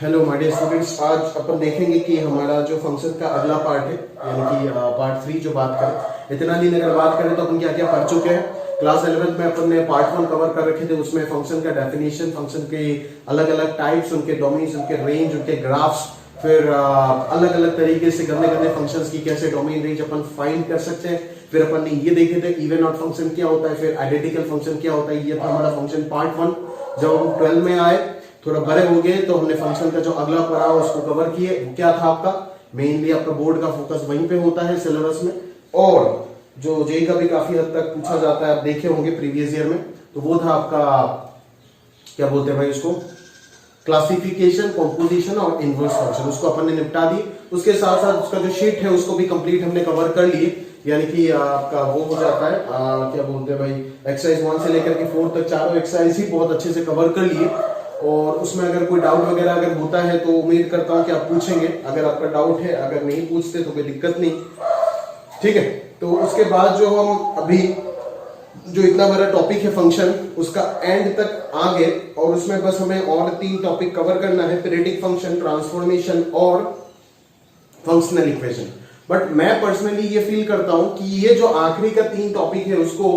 Hello my dear students, आज अपन देखेंगे कि हमारा जो फंक्शन का अगला पार्ट है यानी कि पार्ट 3 जो बात करें। इतना दिन अगर बात करें तो अपन क्या क्या पढ़ चुके हैं। क्लास 11th में अपन ने पार्ट 1 कवर कर रखे थे, उसमें फंक्शन का डेफिनेशन, फंक्शन के अलग अलग टाइप्स, उनके डोमेन्स, उनके रेंज, उनके ग्राफ्स, फिर अलग अलग तरीके से गंदे गंदे फंक्शंस की कैसे डोमेन रेंज अपन फाइंड कर सकते हैं। फिर अपन ने ये देखे थे इवन ऑड फंक्शन क्या होता है, फिर आइडेंटिकल फंक्शन क्या होता है। ये था हमारा फंक्शन पार्ट 1। जब हम 12 में आए, थोड़ा बड़े हो गए, तो हमने फंक्शन का जो अगला पढ़ा उसको कवर किए। क्या था आपका, मेनली आपका बोर्ड का फोकस वहीं पे होता है सिलेबस में, और जो जेई का भी काफी हद तक पूछा जाता है, आप देखे होंगे प्रीवियस ईयर में, तो वो था आपका क्या बोलते हैं भाई उसको, क्लासिफिकेशन, कंपोजिशन और इनवर्स फंक्शन। उसको अपन ने निपटा दी। उसके साथ साथ उसका जो शीट है उसको भी कंप्लीट हमने कवर कर लिए, यानी कि आपका वो हो जाता है क्या बोलते हैं भाई, एक्सरसाइज 1 से लेकर के 4 तक चारों एक्सरसाइज ही बहुत अच्छे से कवर कर लिए। और उसमें अगर कोई डाउट वगैरह अगर होता है तो उम्मीद करता हूं कि आप पूछेंगे। अगर आपका डाउट है, अगर नहीं पूछते तो कोई दिक्कत नहीं, ठीक है। तो उसके बाद जो हम अभी जो इतना बड़ा टॉपिक है फंक्शन, उसका एंड तक आ गए, और उसमें बस हमें और 3 टॉपिक कवर करना है, पीरियडिक फंक्शन, ट्रांसफॉर्मेशन और फंक्शनल इक्वेशन। बट मैं पर्सनली ये फील करता हूं कि ये जो आखिरी का 3 टॉपिक है उसको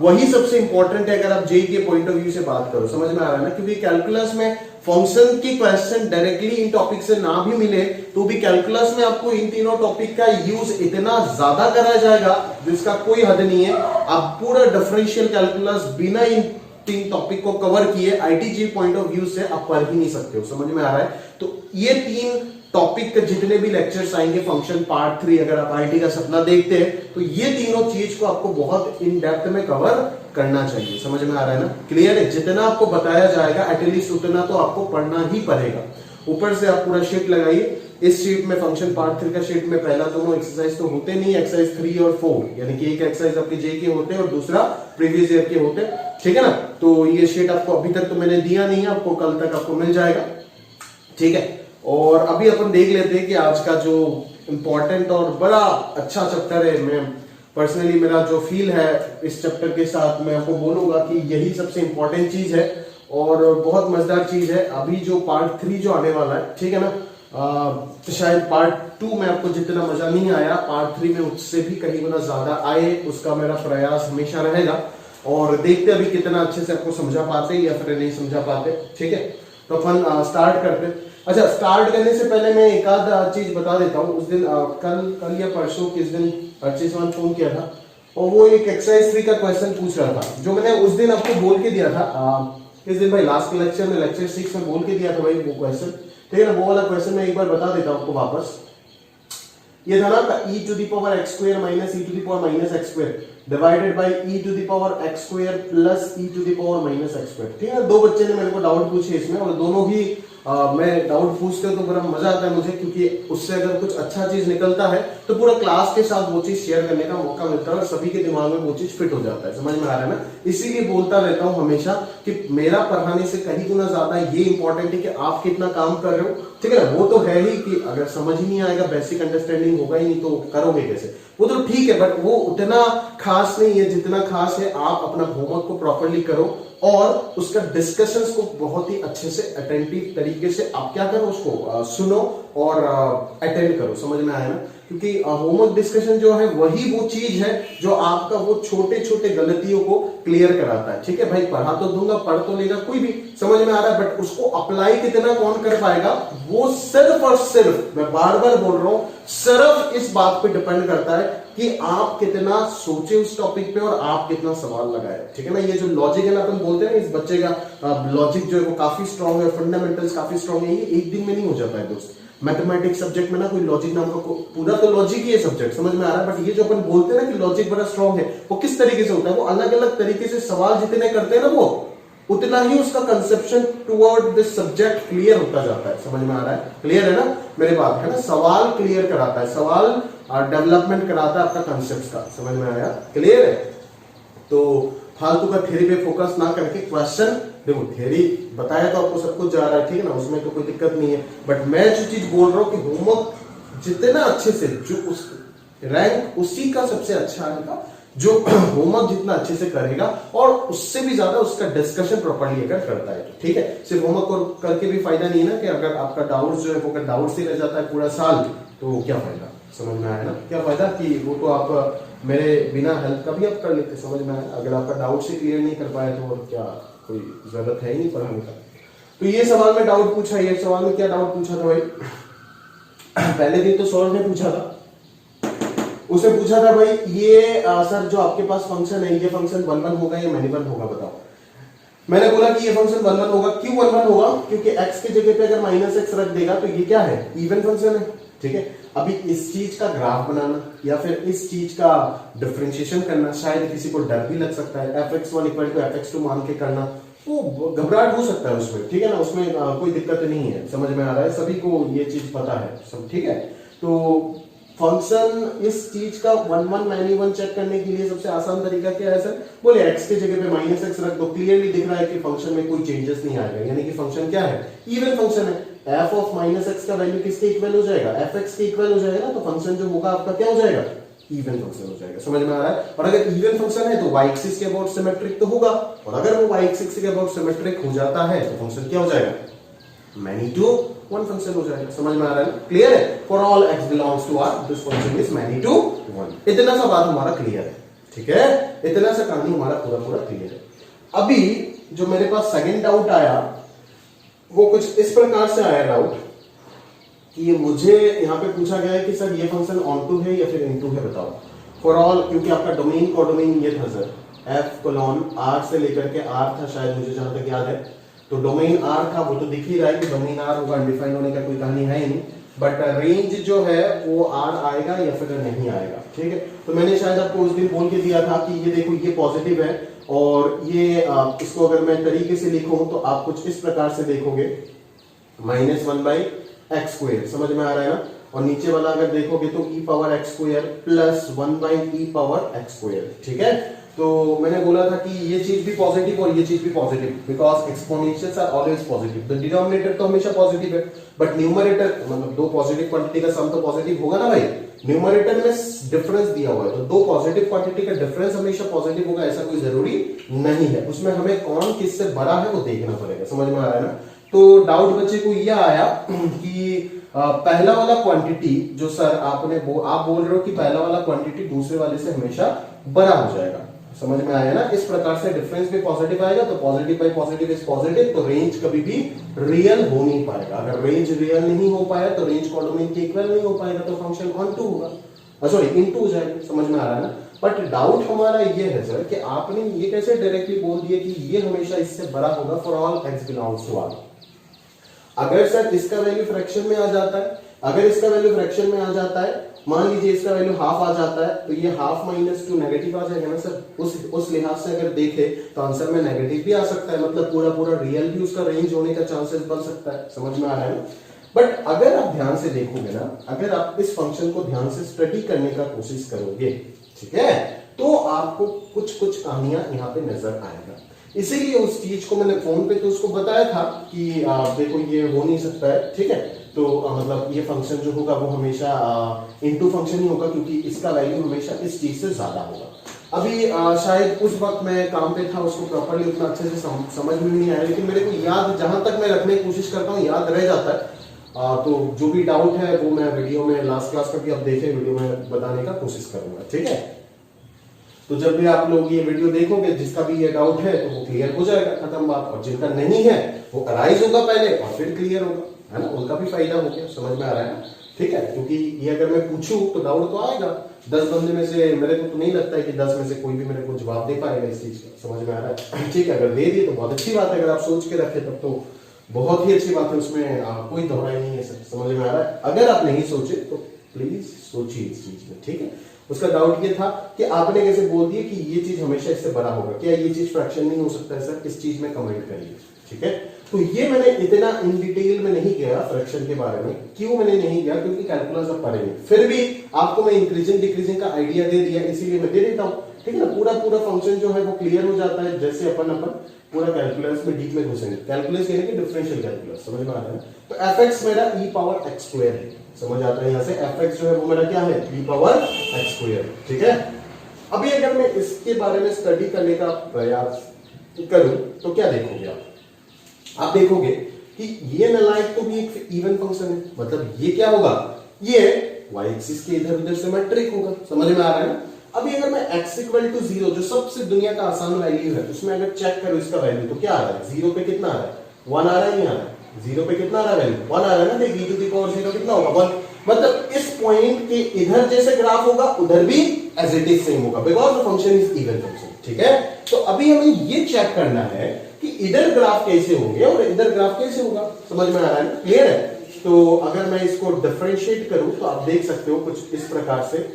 वही सबसे इंपॉर्टेंट है अगर आप जेई के पॉइंट ऑफ व्यू से बात करो। समझ में आ रहा है ना, क्योंकि कैलकुलस में फंक्शन की क्वेश्चन डायरेक्टली इन टॉपिक से ना भी मिले तो भी कैलकुलस में आपको इन तीनों टॉपिक का यूज इतना ज्यादा कराया जाएगा जिसका कोई हद नहीं है। आप पूरा डिफरेंशियल कैलकुलस बिना इन 3 टॉपिक को कवर किए आईटीजी पॉइंट ऑफ व्यू से आप पढ़ ही नहीं सकते हो। समझ में आ रहा है? तो ये 3 टॉपिक के जितने भी लेक्चर्स आएंगे फंक्शन पार्ट 3, अगर आप आईटी का सपना देखते हैं तो ये तीनों चीज को आपको बहुत इन डेप्थ में कवर करना चाहिए। समझ में आ रहा है ना? क्लियर है? जितना आपको बताया जाएगा एटलीस्ट उतना तो आपको पढ़ना ही पड़ेगा। ऊपर से आप पूरा शीट लगाइए। इस शीट में फंक्शन पार्ट 3 का शीट में पहला दोनों एक्सरसाइज तो होते नहीं, एक्सरसाइज 3 और 4, यानी कि एक एक्सरसाइज आपके जे के होते हैं और दूसरा प्रीवियस ईयर के होते हैं, ठीक है ना। तो ये शीट आपको अभी तक तो मैंने दिया नहीं है, आपको कल तक आपको मिल जाएगा, ठीक है। और अभी अपन देख लेते हैं कि आज का जो इंपॉर्टेंट और बड़ा अच्छा चैप्टर है। मैं पर्सनली मेरा जो फील है इस चैप्टर के साथ, मैं आपको बोलूंगा कि यही सबसे इंपॉर्टेंट चीज है और बहुत मजेदार चीज है। अभी जो पार्ट 3 जो आने वाला है, ठीक है ना, तो शायद पार्ट 2 में आपको जितना मजा नहीं आया, पार्ट 3 में उससे भी कहीं गुना ज्यादा आए, उसका मेरा प्रयास हमेशा रहेगा। और देखते अभी कितना अच्छे से आपको समझा पाते या फिर नहीं समझा पाते, ठीक है। तो अपन स्टार्ट करते। अच्छा, स्टार्ट करने से पहले मैं एक आध चीज बता देता हूँ। उस दिन कल या परसों किस दिन अर्चिसवान फोन किया था और वो एक एक्सरसाइज 3 का क्वेश्चन पूछ रहा था, जो मैंने उस दिन आपको बोल के दिया था। किस दिन भाई, लास्ट लेक्चर में, लेक्चर 6 में बोल के दिया था भाई वो क्वेश्चन, ठीक है ना। वो वाला क्वेश्चन मैं एक बार बता देता हूँ आपको वापस। ये था ना e to the power x square minus e to the power minus x square divided by e to the power x square plus e to the power minus x square, ठीक है। 2 बच्चे ने मेरे को डाउट पूछे इसमें, और दोनों ही मैं डाउट पूछते हो तो बड़ा मजा आता है मुझे, क्योंकि उससे अगर कुछ अच्छा चीज निकलता है तो पूरा क्लास के साथ वो चीज शेयर करने का मौका मिलता है और सभी के दिमाग में वो चीज फिट हो जाता है। समझ में आ रहा है ना? इसीलिए बोलता रहता हूं हमेशा कि मेरा पढ़ाने से कहीं गुना ज्यादा ये इंपॉर्टेंट है कि आप कितना काम कर रहे हो, ठीक है ना। वो तो है ही कि अगर समझ ही नहीं आएगा, बेसिक अंडरस्टैंडिंग होगा ही नहीं, तो करोगे कैसे? वो तो ठीक है, बट वो उतना खास नहीं है जितना खास है आप अपना होमवर्क को प्रॉपरली करो और उसका डिस्कशंस को बहुत ही अच्छे से अटेंटिव तरीके से आप क्या करो, उसको सुनो और अटेंड करो। समझ में आया ना? क्योंकि होमवर्क डिस्कशन जो है वही वो चीज है जो आपका वो छोटे छोटे गलतियों को क्लियर कराता है, ठीक है भाई। पढ़ा तो दूंगा, पढ़ तो लेगा कोई भी, समझ में आ रहा है, बट उसको अप्लाई कितना कौन कर पाएगा, वो सिर्फ और सिर्फ, मैं बार बार बोल रहा हूं, सिर्फ इस बात पे डिपेंड करता है कि आप कितना सोचे उस टॉपिक पे और आप कितना सवाल लगाए, ठीक है ना। ये जो लॉजिक है ना, अपन बोलते हैं इस बच्चे का लॉजिक जो है वो काफी स्ट्रांग है, फंडामेंटल्स काफी स्ट्रांग है। ये एक दिन में नहीं हो जाता है दोस्त। मैथमेटिक्स सब्जेक्ट में ना कोई लॉजिक नाम का पूरा तो लॉजिक ही है सब्जेक्ट, समझ में आ रहा है। बट ये जो अपन बोलते हैं ना कि लॉजिक बड़ा स्ट्रांग है, वो किस तरीके से होता है, वो अलग अलग तरीके से सवाल जितने करते हैं ना, वो उतना ही उसका conception toward this subject clear होता जाता है। समझ में आ रहा है? क्लियर है ना मेरी बात, है ना। सवाल क्लियर कराता है, सवाल डेवलपमेंट कराता है आपका कंसेप्ट का। समझ में आया? क्लियर है? तो फालतू का थ्योरी पे फोकस ना करके क्वेश्चन देखो, थ्योरी बताया तो आपको सब कुछ जा रहा है, ठीक है ना, उसमें तो कोई दिक्कत नहीं है। बट मैं जो चीज बोल रहा हूं कि होमवर्क जितना अच्छे से, जो उस रैंक उसी का सबसे अच्छा आएगा जो होमवर्क जितना अच्छे से करेगा और उससे भी ज्यादा उसका डिस्कशन प्रॉपर्ली अगर करता है तो ठीक है। सिर्फ होमवर्क करके भी फायदा नहीं है ना, कि अगर आपका डाउट जो है वो अगर डाउट से रह जाता है पूरा साल तो क्या फायदा, समझ में आया ना, क्या फायदा कि वो तो आप मेरे बिना हेल्प का भी आप कर लेते, समझ में आया। अगर आपका डाउट से क्लियर नहीं कर पाया तो और क्या कोई जरूरत है ही नहीं पढ़ाने का। तो ये सवाल में डाउट पूछा, ये सवाल में क्या डाउट पूछा था भाई, पहले दिन तो सॉल्व ने पूछा था, उसने पूछा था भाई ये सर जो आपके पास फंक्शन है ये फंक्शन 1 1 होगा या मैनिपल होगा बताओ। मैंने बोला कि ये फंक्शन 1 1 होगा। क्यों 1 1 होगा? क्योंकि x की जगह पे अगर माइनस एक्स रख देगा तो ये क्या है, इवन फंक्शन है, ठीक है। अभी इस चीज का ग्राफ बनाना या फिर इस चीज का डिफरेंशिएशन करना शायद किसी को डर भी लग सकता है, fx1 = fx2 मान के करना तो घबराहट हो सकता है उसमें, ठीक है ना, उसमें कोई दिक्कत नहीं है, समझ में आ रहा है, सभी को ये चीज पता है सब, ठीक है। तो फंक्शन इस चीज का 1 1 मैनी 1 चेक करने के लिए सबसे आसान तरीका क्या है सर, बोले x की जगह पे माइनस एक्स रख दो, क्लियरली दिख रहा है कि फंक्शन में कोई चेंजेस नहीं आएगा, यानी कि फंक्शन क्या है, इवन फंक्शन है। f ऑफ माइनस एक्स का वैल्यू किसके इक्वल हो जाएगा, fx के इक्वल हो जाएगा ना, तो फंक्शन जो होगा आपका क्या हो जाएगा, इवन फंक्शन हो जाएगा, समझ में आ रहा है। और अगर इवन फंक्शन है तो y एक्सिस के अबाउट सिमेट्रिक तो होगा, और अगर वो y एक्सिस के अबाउट सिमेट्रिक हो जाता है तो फंक्शन क्या हो जाएगा, मैनी टू 1 फंक्शन हो जाएगा, समझ में आ रहा है, क्लियर है। For all x belongs to R this function is many to 1। इतना सा बात हमारा क्लियर है, ठीक है, इतना सा कहानी हमारा पूरा क्लियर है। अभी जो मेरे पास सेकंड डाउट आया वो कुछ इस प्रकार से आया डाउट कि मुझे यहाँ पे पूछा गया है कि सर ये फंक्शन ऑन टू है या फिर इन टू है बताओ। फॉर ऑल, क्योंकि आपका डोमेन कोडोमेन ये था सर, f(r) से लेकर के r था शायद, मुझे जहां तक याद है, तो डोमेन r था, वो तो दिख ही रहा है कि डोमेन r होगा, अनडिफाइंड होने का कोई कहानी है ही नहीं, बट रेंज जो है वो r आएगा या फिर नहीं आएगा, ठीक है। तो मैंने शायद आपको उस दिन बोल के दिया था कि ये देखो ये पॉजिटिव है, और ये इसको अगर मैं तरीके से लिखूं तो आप कुछ इस प्रकार से देखोगे, -1/x², समझ में आ रहा है ना, और नीचे वाला अगर देखोगे तो e⁻x² प्लस 1/e⁻x², ठीक है। तो मैंने बोला था कि ये चीज भी पॉजिटिव और ये चीज भी positive, because exponentials are always positive, the denominator तो हमेशा पॉजिटिव है, बट न्यूमरेटर मतलब दो पॉजिटिव क्वांटिटी का सम तो पॉजिटिव होगा ना भाई, न्यूमरेटर में डिफरेंस दिया हुआ है, तो दो पॉजिटिव क्वांटिटी का डिफरेंस हमेशा पॉजिटिव होगा ऐसा कोई जरूरी नहीं है, उसमें हमें कौन किससे बड़ा है वो देखना पड़ेगा, समझ में आ रहा है ना। तो डाउट बच्चे को यह आया कि पहला वाला क्वांटिटी जो सर आप बोल रहे हो कि पहला वाला क्वांटिटी दूसरे वाले से हमेशा बड़ा हो जाएगा, समझ में आया ना, इस प्रकार से डिफरेंस भी पॉजिटिव आएगा, तो positive by positive is positive, तो रेंज कभी भी रियल हो नहीं पाएगा, अगर रेंज रियल नहीं हो पाया तो रेंज कोडोमेन के इक्वल नहीं हो पाएगा, तो फंक्शन ऑन टू होगा, सॉरी इन टू हो जाएगा, समझ में आ रहा है ना। बट डाउट हमारा ये है सर कि आपने ये कैसे डायरेक्टली बोल दिया कि ये हमेशा इससे बड़ा होगा for all x belongs to R। अगर सर इसका वैल्यू फ्रैक्शन में आ जाता है, अगर इसका वैल्यू फ्रैक्शन में आ जाता है, मान लीजिए इसका वैल्यू हाफ आ जाता है, तो ये हाफ -2 नेगेटिव आ जाएगा ना सर, उस लिहाज से अगर देखे तो आंसर में नेगेटिव भी आ सकता है, मतलब पूरा रियल भी उसका रेंज होने का चांसेस बन सकता है, समझ में आ रहा है ना। बट अगर आप ध्यान से देखोगे ना, अगर आप इस फंक्शन को ध्यान से स्टडी करने का कोशिश करोगे, ठीक है, तो आपको कुछ कहानियां यहाँ पे नजर आएगा। इसीलिए उस चीज को मैंने फोन पे तो उसको बताया था कि देखो ये हो नहीं सकता है, ठीक है, तो मतलब ये फंक्शन जो होगा वो हमेशा इनटू फंक्शन ही होगा, क्योंकि इसका वैल्यू हमेशा इस चीज से ज्यादा होगा। अभी शायद उस वक्त मैं काम पे था, उसको प्रॉपर्ली उतना अच्छे से समझ में नहीं आया, लेकिन मेरे को याद, जहां तक मैं रखने की कोशिश करता हूँ याद रह जाता है। तो जो भी डाउट है वो मैं वीडियो में लास्ट क्लास का भी आप देखें, वीडियो में बताने का कोशिश करूंगा, ठीक है। तो जब भी आप लोग ये वीडियो देखोगे, जिसका भी ये डाउट है तो वो क्लियर हो जाएगा, खत्म बात, और जिनका नहीं है वो अराइज होगा पहले और फिर क्लियर होगा, है ना, उनका भी फायदा हो गया, समझ में आ रहा है ना, ठीक है। क्योंकि ये अगर मैं पूछूं तो डाउट तो आएगा, 10 बंदे में से मेरे को तो नहीं लगता है कि 10 में से कोई भी मेरे को जवाब दे पाएगा इस चीज का, समझ में आ रहा है, ठीक है। अगर दे दिए तो बहुत अच्छी बात है, अगर आप सोच के रखे तब तो बहुत ही अच्छी बात है, उसमें कोई दोहराई नहीं है सर, समझ में आ रहा है। अगर आप नहीं सोचे तो प्लीज सोचिए इस चीज में, ठीक है। उसका डाउट ये था कि आपने कैसे बोल दिया कि ये चीज हमेशा इससे बड़ा होगा, क्या ये चीज फ्रैक्शन नहीं हो सकता है सर, इस चीज में कमेंट करिए, ठीक है। तो ये मैंने इतना इन डिटेल में नहीं गया फ्रैक्शन के बारे में, क्यों मैंने नहीं गया, क्योंकि कैलकुलस आप पढ़ेंगे, फिर भी आपको मैं इंक्रीजिंग डिक्रीजिंग का आइडिया दे दिया, इसीलिए मैं दे देता हूँ, ठीक है ना। पूरा फंक्शन जो है वो क्लियर हो जाता है जैसे अपन पूरा कैलकुलस में डीप में घुसेंगे, कैलकुलस यानी कि डिफरेंशियल कैलकुलस, समझ में आ रहा है। तो fx मेरा e⁻x² है, समझ आता है, यहाँ से fx जो है वो मेरा क्या है, e⁻x², ठीक है। अभी अगर मैं इसके बारे में स्टडी करने का प्रयास करूं तो क्या देखोगे आप देखोगे कि ये नलायक तो भी एक इवन फंक्शन है, मतलब ये क्या होगा, ये y एक्सिस के इधर उधर सिमेट्रिक होगा, समझ में आ रहा है ना। अभी अगर मैं x इक्वल टू 0 जो सबसे दुनिया का आसान वैल्यू है उसमें अगर चेक करो इसका वैल्यू तो क्या आ रहा है, 0 पे कितना आ रहा है, 1 आ रहा है, नहीं आ रहा है, 0 पे कितना आ रहा है वैल्यू, 1 आ रहा है ना, देख e टू द पावर 0 कितना होगा 1, मतलब इस पॉइंट के इधर जैसे ग्राफ होगा उधर भी एज इट इज सेम होगा because the function is even function, ठीक है। तो अभी हमें ये चेक करना है कि इधर ग्राफ कैसे होंगे और इधर ग्राफ कैसे होगा, समझ में आ रहा है ना, क्लियर है। तो अगर मैं इसको डिफरेंशिएट करूं तो आप देख सकते हो कुछ इस प्रकार से,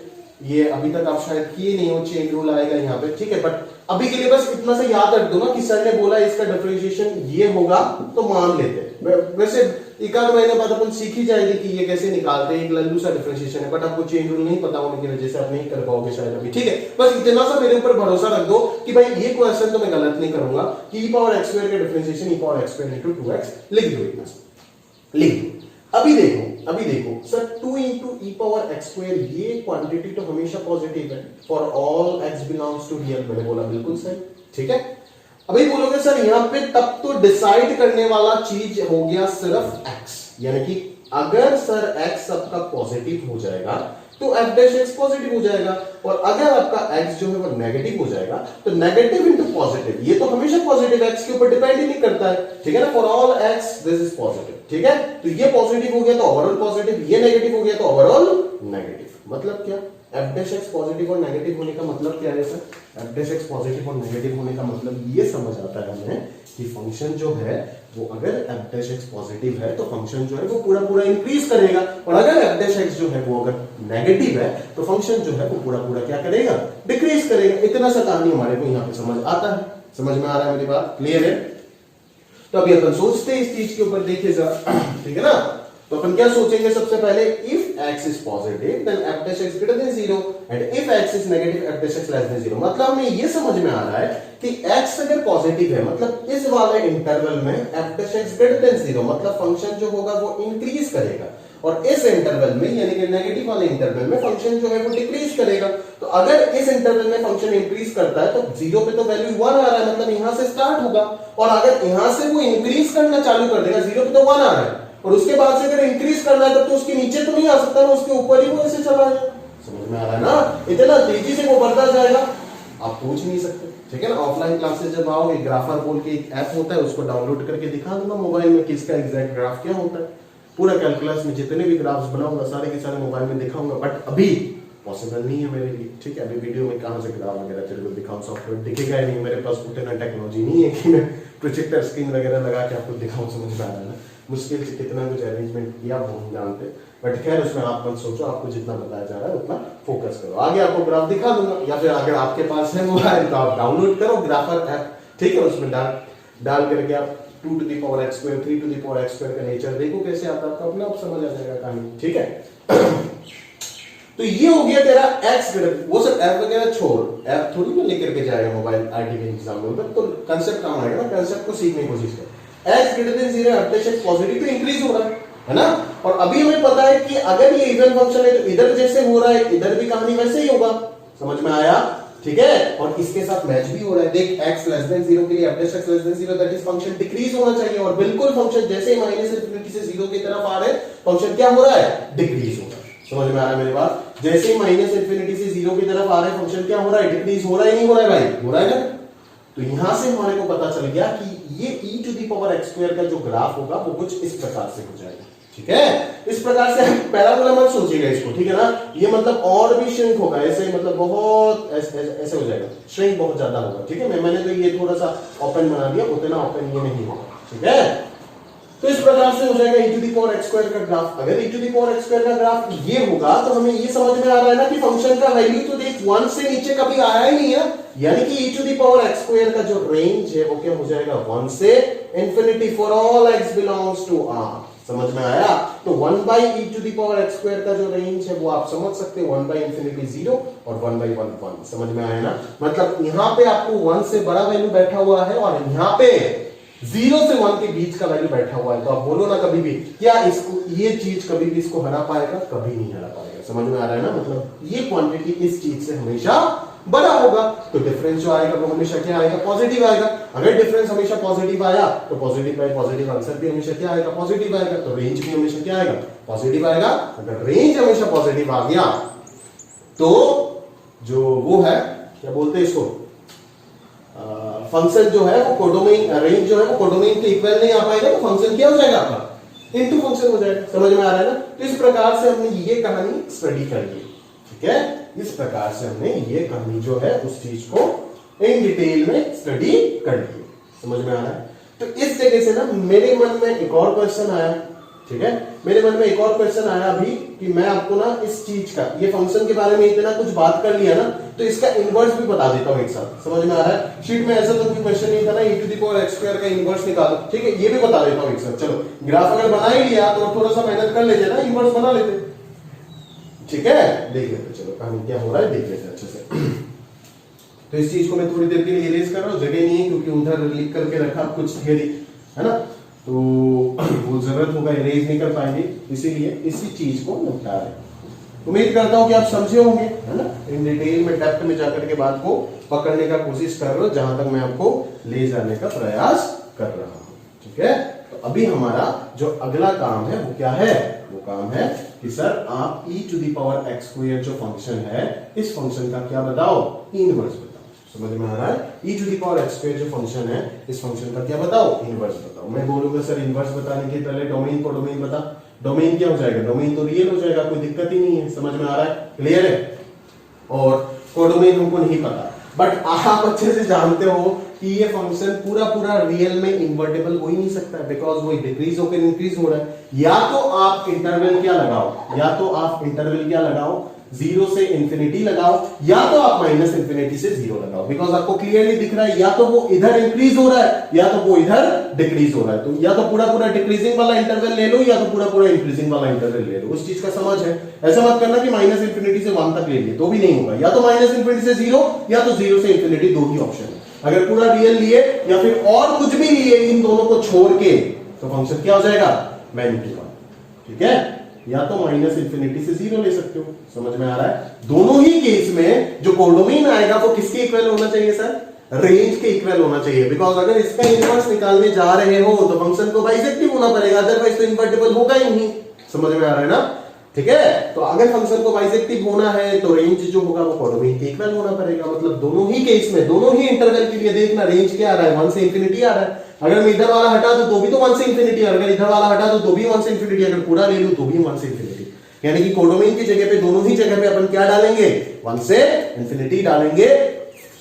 ये अभी तक आप शायद किए नहीं हो, चेन रूल आएगा यहाँ पे, ठीक है, बट अभी के लिए बस इतना से याद रख दो ना कि सर ने बोला इसका डिफरेंशिएशन ये होगा तो मान लेते हैं। वैसे एक आध महीने बाद अपन सीख ही जाएंगे कि ये कैसे निकालते हैं, एक लल्लू सा डिफरेंशिएशन है, बट आपको चेन रूल नहीं पता होने की वजह से आप नहीं कर पाओगे शायद अभी, ठीक है। बस इतना सा मेरे ऊपर भरोसा रख दो कि भाई ये क्वेश्चन तो मैं गलत नहीं करूंगा कि e पावर x स्क्वायर का differentiation e power x square into 2x लिख दो, इतना लिख दो। अभी देखो sir 2 into e power x square ये क्वांटिटी तो हमेशा पॉजिटिव है for all x belongs to real, मैंने बोला बिल्कुल सही, ठीक है। अभी बोलोगे सर यहाँ पे तब तो डिसाइड करने वाला चीज हो गया सिर्फ एक्स, यानी कि अगर सर एक्स सबका पॉजिटिव हो जाएगा तो एफ डैश एक्स पॉजिटिव हो जाएगा, और अगर आपका एक्स जो है वो नेगेटिव हो जाएगा तो नेगेटिव इंटू पॉजिटिव, ये तो हमेशा पॉजिटिव एक्स के ऊपर डिपेंड ही नहीं करता है, ठीक है ना। For all x this is positive, ठीक है। तो ये पॉजिटिव हो गया तो ओवरऑल पॉजिटिव, ये नेगेटिव हो गया तो ओवरऑल नेगेटिव। मतलब क्या, एफ डैश एक्स पॉजिटिव और नेगेटिव होने का मतलब क्या है sir, F dash x positive और नेगेटिव होने का मतलब ये समझ आता है हमें कि फंक्शन जो है वो अगर एफ डैश एक्स पॉजिटिव है तो फंक्शन जो है वो पूरा पूरा इंक्रीज करेगा, और अगर एफ डैश एक्स जो है वो अगर नेगेटिव है तो फंक्शन जो है वो पूरा पूरा क्या करेगा, डिक्रीज करेगा। इतना सा कहानी हमारे को यहाँ पे समझ आता है, समझ में आ रहा है मेरी बात, क्लियर है। तो अभी अपन सोचते हैं इस चीज के ऊपर, देखिए जरा, ठीक है ना। तो अपन क्या सोचेंगे सबसे पहले, if x is positive then f dash x greater than 0 and if x is negative f dash x less than 0। मतलब हमें ये समझ में आ रहा है कि x अगर पॉजिटिव है मतलब इस वाले इंटरवल में f dash x greater than 0 मतलब फंक्शन जो होगा वो इंक्रीज करेगा, और इस इंटरवल में यानी कि नेगेटिव वाले इंटरवल में फंक्शन जो है वो डिक्रीज करेगा। तो अगर इस इंटरवल में फंक्शन इंक्रीज करता है तो 0 पे तो वैल्यू 1 आ रहा है, मतलब यहां से स्टार्ट होगा, और अगर यहां से वो इंक्रीज करना चालू कर देगा, 0 पे तो 1 आ रहा है और उसके बाद से अगर इंक्रीज करना है तो उसके नीचे तो नहीं आ सकता ना, उसके ऊपर ही वो ऐसे चला जाए, समझ में आ रहा है ना। इतना तेजी से वो बढ़ता जाएगा आप पूछ नहीं सकते, ठीक है ना। ऑफलाइन क्लासेस जब आओगे, ग्राफर बोल के एक ऐप होता है, उसको डाउनलोड करके दिखा दूंगा मोबाइल में कि इसका एग्जैक्ट ग्राफ क्या होता है। पूरा कैलकुलस में जितने भी ग्राफ्स बनाऊंगा सारे के सारे मोबाइल में दिखाऊंगा, बट अभी पॉसिबल नहीं है मेरे लिए, ठीक है। अभी वीडियो में कहां से ग्राफ वगैरह तेरे को दिखाऊं, सॉफ्टवेयर दिखेगा नहीं, मेरे पास उतना टेक्नोलॉजी नहीं है कि मैं प्रोजेक्टर स्क्रीन वगैरह लगा के आपको दिखाऊं, समझ में आ रहा है ना। मुश्किल से कितना कुछ अरेंजमेंट किया वो हम जानते, बट खैर उसमें आप मत सोचो, आपको जितना बताया जा रहा है उतना फोकस करो। आगे आपको ग्राफ दिखा दूंगा, या फिर अगर आपके पास है मोबाइल तो आप डाउनलोड करो ग्राफर ऐप, ठीक है। उसमें डाल करके आप 2 to the power x square 3 to the power x square का नेचर देखो कैसे आता है, आपको अपने आप समझ आ जाएगा कहानी, ठीक है। तो ये हो गया तेरा x ग्रेटर, वो सब ऐप वगैरह छोड़, ऐप थोड़ी ना लेकर के जाएगा मोबाइल आईटी के एग्जाम में, तो कंसेप्ट काम आएगा ना, कंसेप्ट को सीखने की कोशिश कर। x greater than 0 F dash x positive तो इंक्रीज हो रहा है ना, और अभी हमें पता है कि अगर ये इवन फंक्शन है तो इधर जैसे हो रहा है इधर भी कहानी वैसे ही होगा, समझ में आया, ठीक है। और इसके साथ मैच भी हो रहा है, देख x लेस देन 0 के लिए f dash x less than 0 that is function decrease होना चाहिए, और बिल्कुल फंक्शन जैसे ही माइनस इंफिनिटी से 0 की तरफ आ रहे हैं फंक्शन क्या हो रहा है, डिक्रीज हो रहा है, समझ में आ रहा है मेरी बात। जैसे ही माइनस इंफिनिटी से 0 की तरफ आ रहे हैं फंक्शन क्या हो रहा है, डिक्रीज हो रहा है, नहीं हो रहा है भाई, हो रहा है ना। तो यहां से हमारे को पता चल गया कि ये e to the power x square का जो ग्राफ होगा वो कुछ इस प्रकार से हो जाएगा, ठीक है। इस प्रकार से पैराबोला मत सोचिएगा इसको, ठीक है ना। ये मतलब और भी श्रिंक होगा, ऐसे मतलब बहुत ऐसे हो जाएगा, श्रिंक बहुत ज्यादा होगा, ठीक है। मैंने तो ये थोड़ा सा ओपन बना दिया, उतना ओपन ये नहीं होगा, ठीक है। तो इस प्रकार से हो जाएगा e to the power x square का ग्राफ। अगर e to the power x square का ग्राफ ये होगा तो हमें ये समझ में आ रहा है ना कि फंक्शन का वैल्यू तो देख 1 से नीचे कभी आया ही नहीं है, यानी कि e to the power x square का जो रेंज है वो क्या हो जाएगा, 1 से infinity for all x belongs to r, समझ में आया। तो 1 by e to the power x square का जो रेंज है वो आप समझ सकते हो, 1 by इंफिनिटी 0 और 1 by 1 1, समझ में आया ना। मतलब यहां पे आपको 1 से बड़ा वैल्यू बैठा हुआ है और यहां पे 0 से 1 के बीच का वैल्यू बैठा हुआ है, तो आप बोलो ना कभी भी क्या इसको, ये चीज कभी भी इसको हरा पाएगा, कभी नहीं हरा पाएगा, समझ में आ रहा है ना। मतलब ये क्वांटिटी इस चीज से हमेशा बड़ा होगा तो डिफरेंस जो आएगा वो हमेशा क्या आएगा, पॉजिटिव आएगा। अगर डिफरेंस हमेशा पॉजिटिव आया तो पॉजिटिव बाय पॉजिटिव आंसर भी हमेशा क्या आएगा, पॉजिटिव आएगा। तो रेंज भी हमेशा क्या आएगा, पॉजिटिव आएगा। अगर रेंज हमेशा पॉजिटिव आ गया तो जो वो है क्या बोलते हैं इसको, फंक्शन जो है वो कोडोमेन, रेंज जो है वो कोडोमेन के इक्वल नहीं आ पाएगा तो फंक्शन क्या हो जाएगा आपका, इनटू फंक्शन हो जाएगा। समझ में आ रहा है ना। तो इस प्रकार से हमने ये कहानी स्टडी कर ली, ठीक है। इस प्रकार से हमने ये कहानी जो है उस चीज को इन डिटेल में स्टडी कर ली। समझ में आ रहा है। तो इस जगह से ना मेरे मन में एक और क्वेश्चन आया, ठीक है, मेरे मन में एक और क्वेश्चन आया अभी कि मैं आपको ना इस चीज का, ये फंक्शन के बारे में इतना कुछ बात कर लिया ना, तो इसका इनवर्स भी बता देता हूं एक साथ। समझ में आ रहा है। शीट में ऐसा तो कोई क्वेश्चन नहीं था ना e⁻x² का इनवर्स निकालो, ठीक है, ये भी बता देता हूं एक साथ। चलो ग्राफ अगर बना ही लिया तो थोड़ा सा मेहनत कर लेते ना, इनवर्स बना लेते, ठीक है। देख लेते चलो कहानी क्या हो रहा है, देख लेते अच्छे से। तो इस चीज को मैं थोड़ी देर के लिए इरेज कर रहा हूं, जगह नहीं है क्योंकि उधर लिख करके रखा कुछ थियरी है ना, तो वो जरूरत होगा, इरेज नहीं कर पाएंगे, इसीलिए इसी चीज को निपटा रहे हैं। उम्मीद करता हूं कि आप समझे होंगे, है ना, इन डिटेल में डेप्थ में जाकर के बात को पकड़ने का कोशिश कर रहे हो, जहां तक मैं आपको ले जाने का प्रयास कर रहा हूं, ठीक है। तो अभी हमारा जो अगला काम है वो क्या है, वो काम है कि सर आप e⁻x² जो फंक्शन है, इस फंक्शन का क्या बताओ, इनवर्स बताओ। समझ में आ रहा है। e⁻x² जो फंक्शन है, इस फंक्शन का क्या बताओ, इनवर्स बताओ। मैं बोलूंगा सर इनवर्स बताने के पहले डोमेन को डोमेन बता। डोमेन क्या हो जाएगा, डोमेन तो रियल हो जाएगा, कोई दिक्कत ही नहीं है। समझ में आ रहा है, क्लियर है। और कोडोमेन हमको नहीं पता, बट आप अच्छे से जानते हो कि ये फंक्शन पूरा पूरा रियल में इन्वर्टेबल हो ही नहीं सकता है, बिकॉज वो डिक्रीज होकर इंक्रीज हो रहा है। या तो आप इंटरवल क्या लगाओ, या तो आप इंटरवल क्या लगाओ, 0 से इंफिनिटी लगाओ, या तो आप -∞ से 0 लगाओ, बिकॉज आपको क्लियरली दिख रहा है या तो वो इधर इंक्रीज हो रहा है या तो वो इधर डिक्रीज हो रहा है। तो या तो पूरा पूरा डिक्रीजिंग वाला इंटरवल ले लो या तो पूरा पूरा इंक्रीजिंग वाला इंटरवल ले लो। उस चीज का समझ है। ऐसा मत करना कि -∞ से 1 तक ले लिए, तो भी नहीं होगा। या तो -∞ से 0 या तो 0 से इंफिनिटी, दो ही ऑप्शन है। अगर पूरा रियल लिए या फिर और कुछ भी लिए, इन दोनों को छोड़ के, तो फंक्शन क्या हो जाएगा, मैग्नीट्यूड, ठीक है। या तो -∞ से 0 ले सकते हो। समझ में आ रहा है। दोनों ही केस में जो कोडोमेन आएगा वो किसके इक्वल होना चाहिए सर, रेंज के इक्वल होना चाहिए। बिकॉज अगर इसका इनवर्स निकालने जा रहे हो तो फंक्शन को बाइसेक्टिव होना पड़ेगा, अदरवाइज तो इन्वर्टेबल होगा ही नहीं। समझ में आ रहा है ना, ठीक है। तो अगर फंक्शन को बाइसेक्टिव होना है तो रेंज जो होगा वो कोडोमेन के इक्वल होना पड़ेगा। मतलब दोनों ही केस में, दोनों ही इंटरवल के लिए देखना रेंज क्या आ रहा है, 1 से इंफिनिटी आ रहा है। अगर मैं इधर वाला हटा दूं तो भी तो 1 से इंफिनिटी, अगर इधर वाला हटा दूं तो भी 1 से इंफिनिटी, अगर पूरा ले लूं तो भी 1 से इंफिनिटी। यानी कि कोडोमेन की जगह पे, दोनों ही जगह पे अपन क्या डालेंगे, 1 से इंफिनिटी डालेंगे,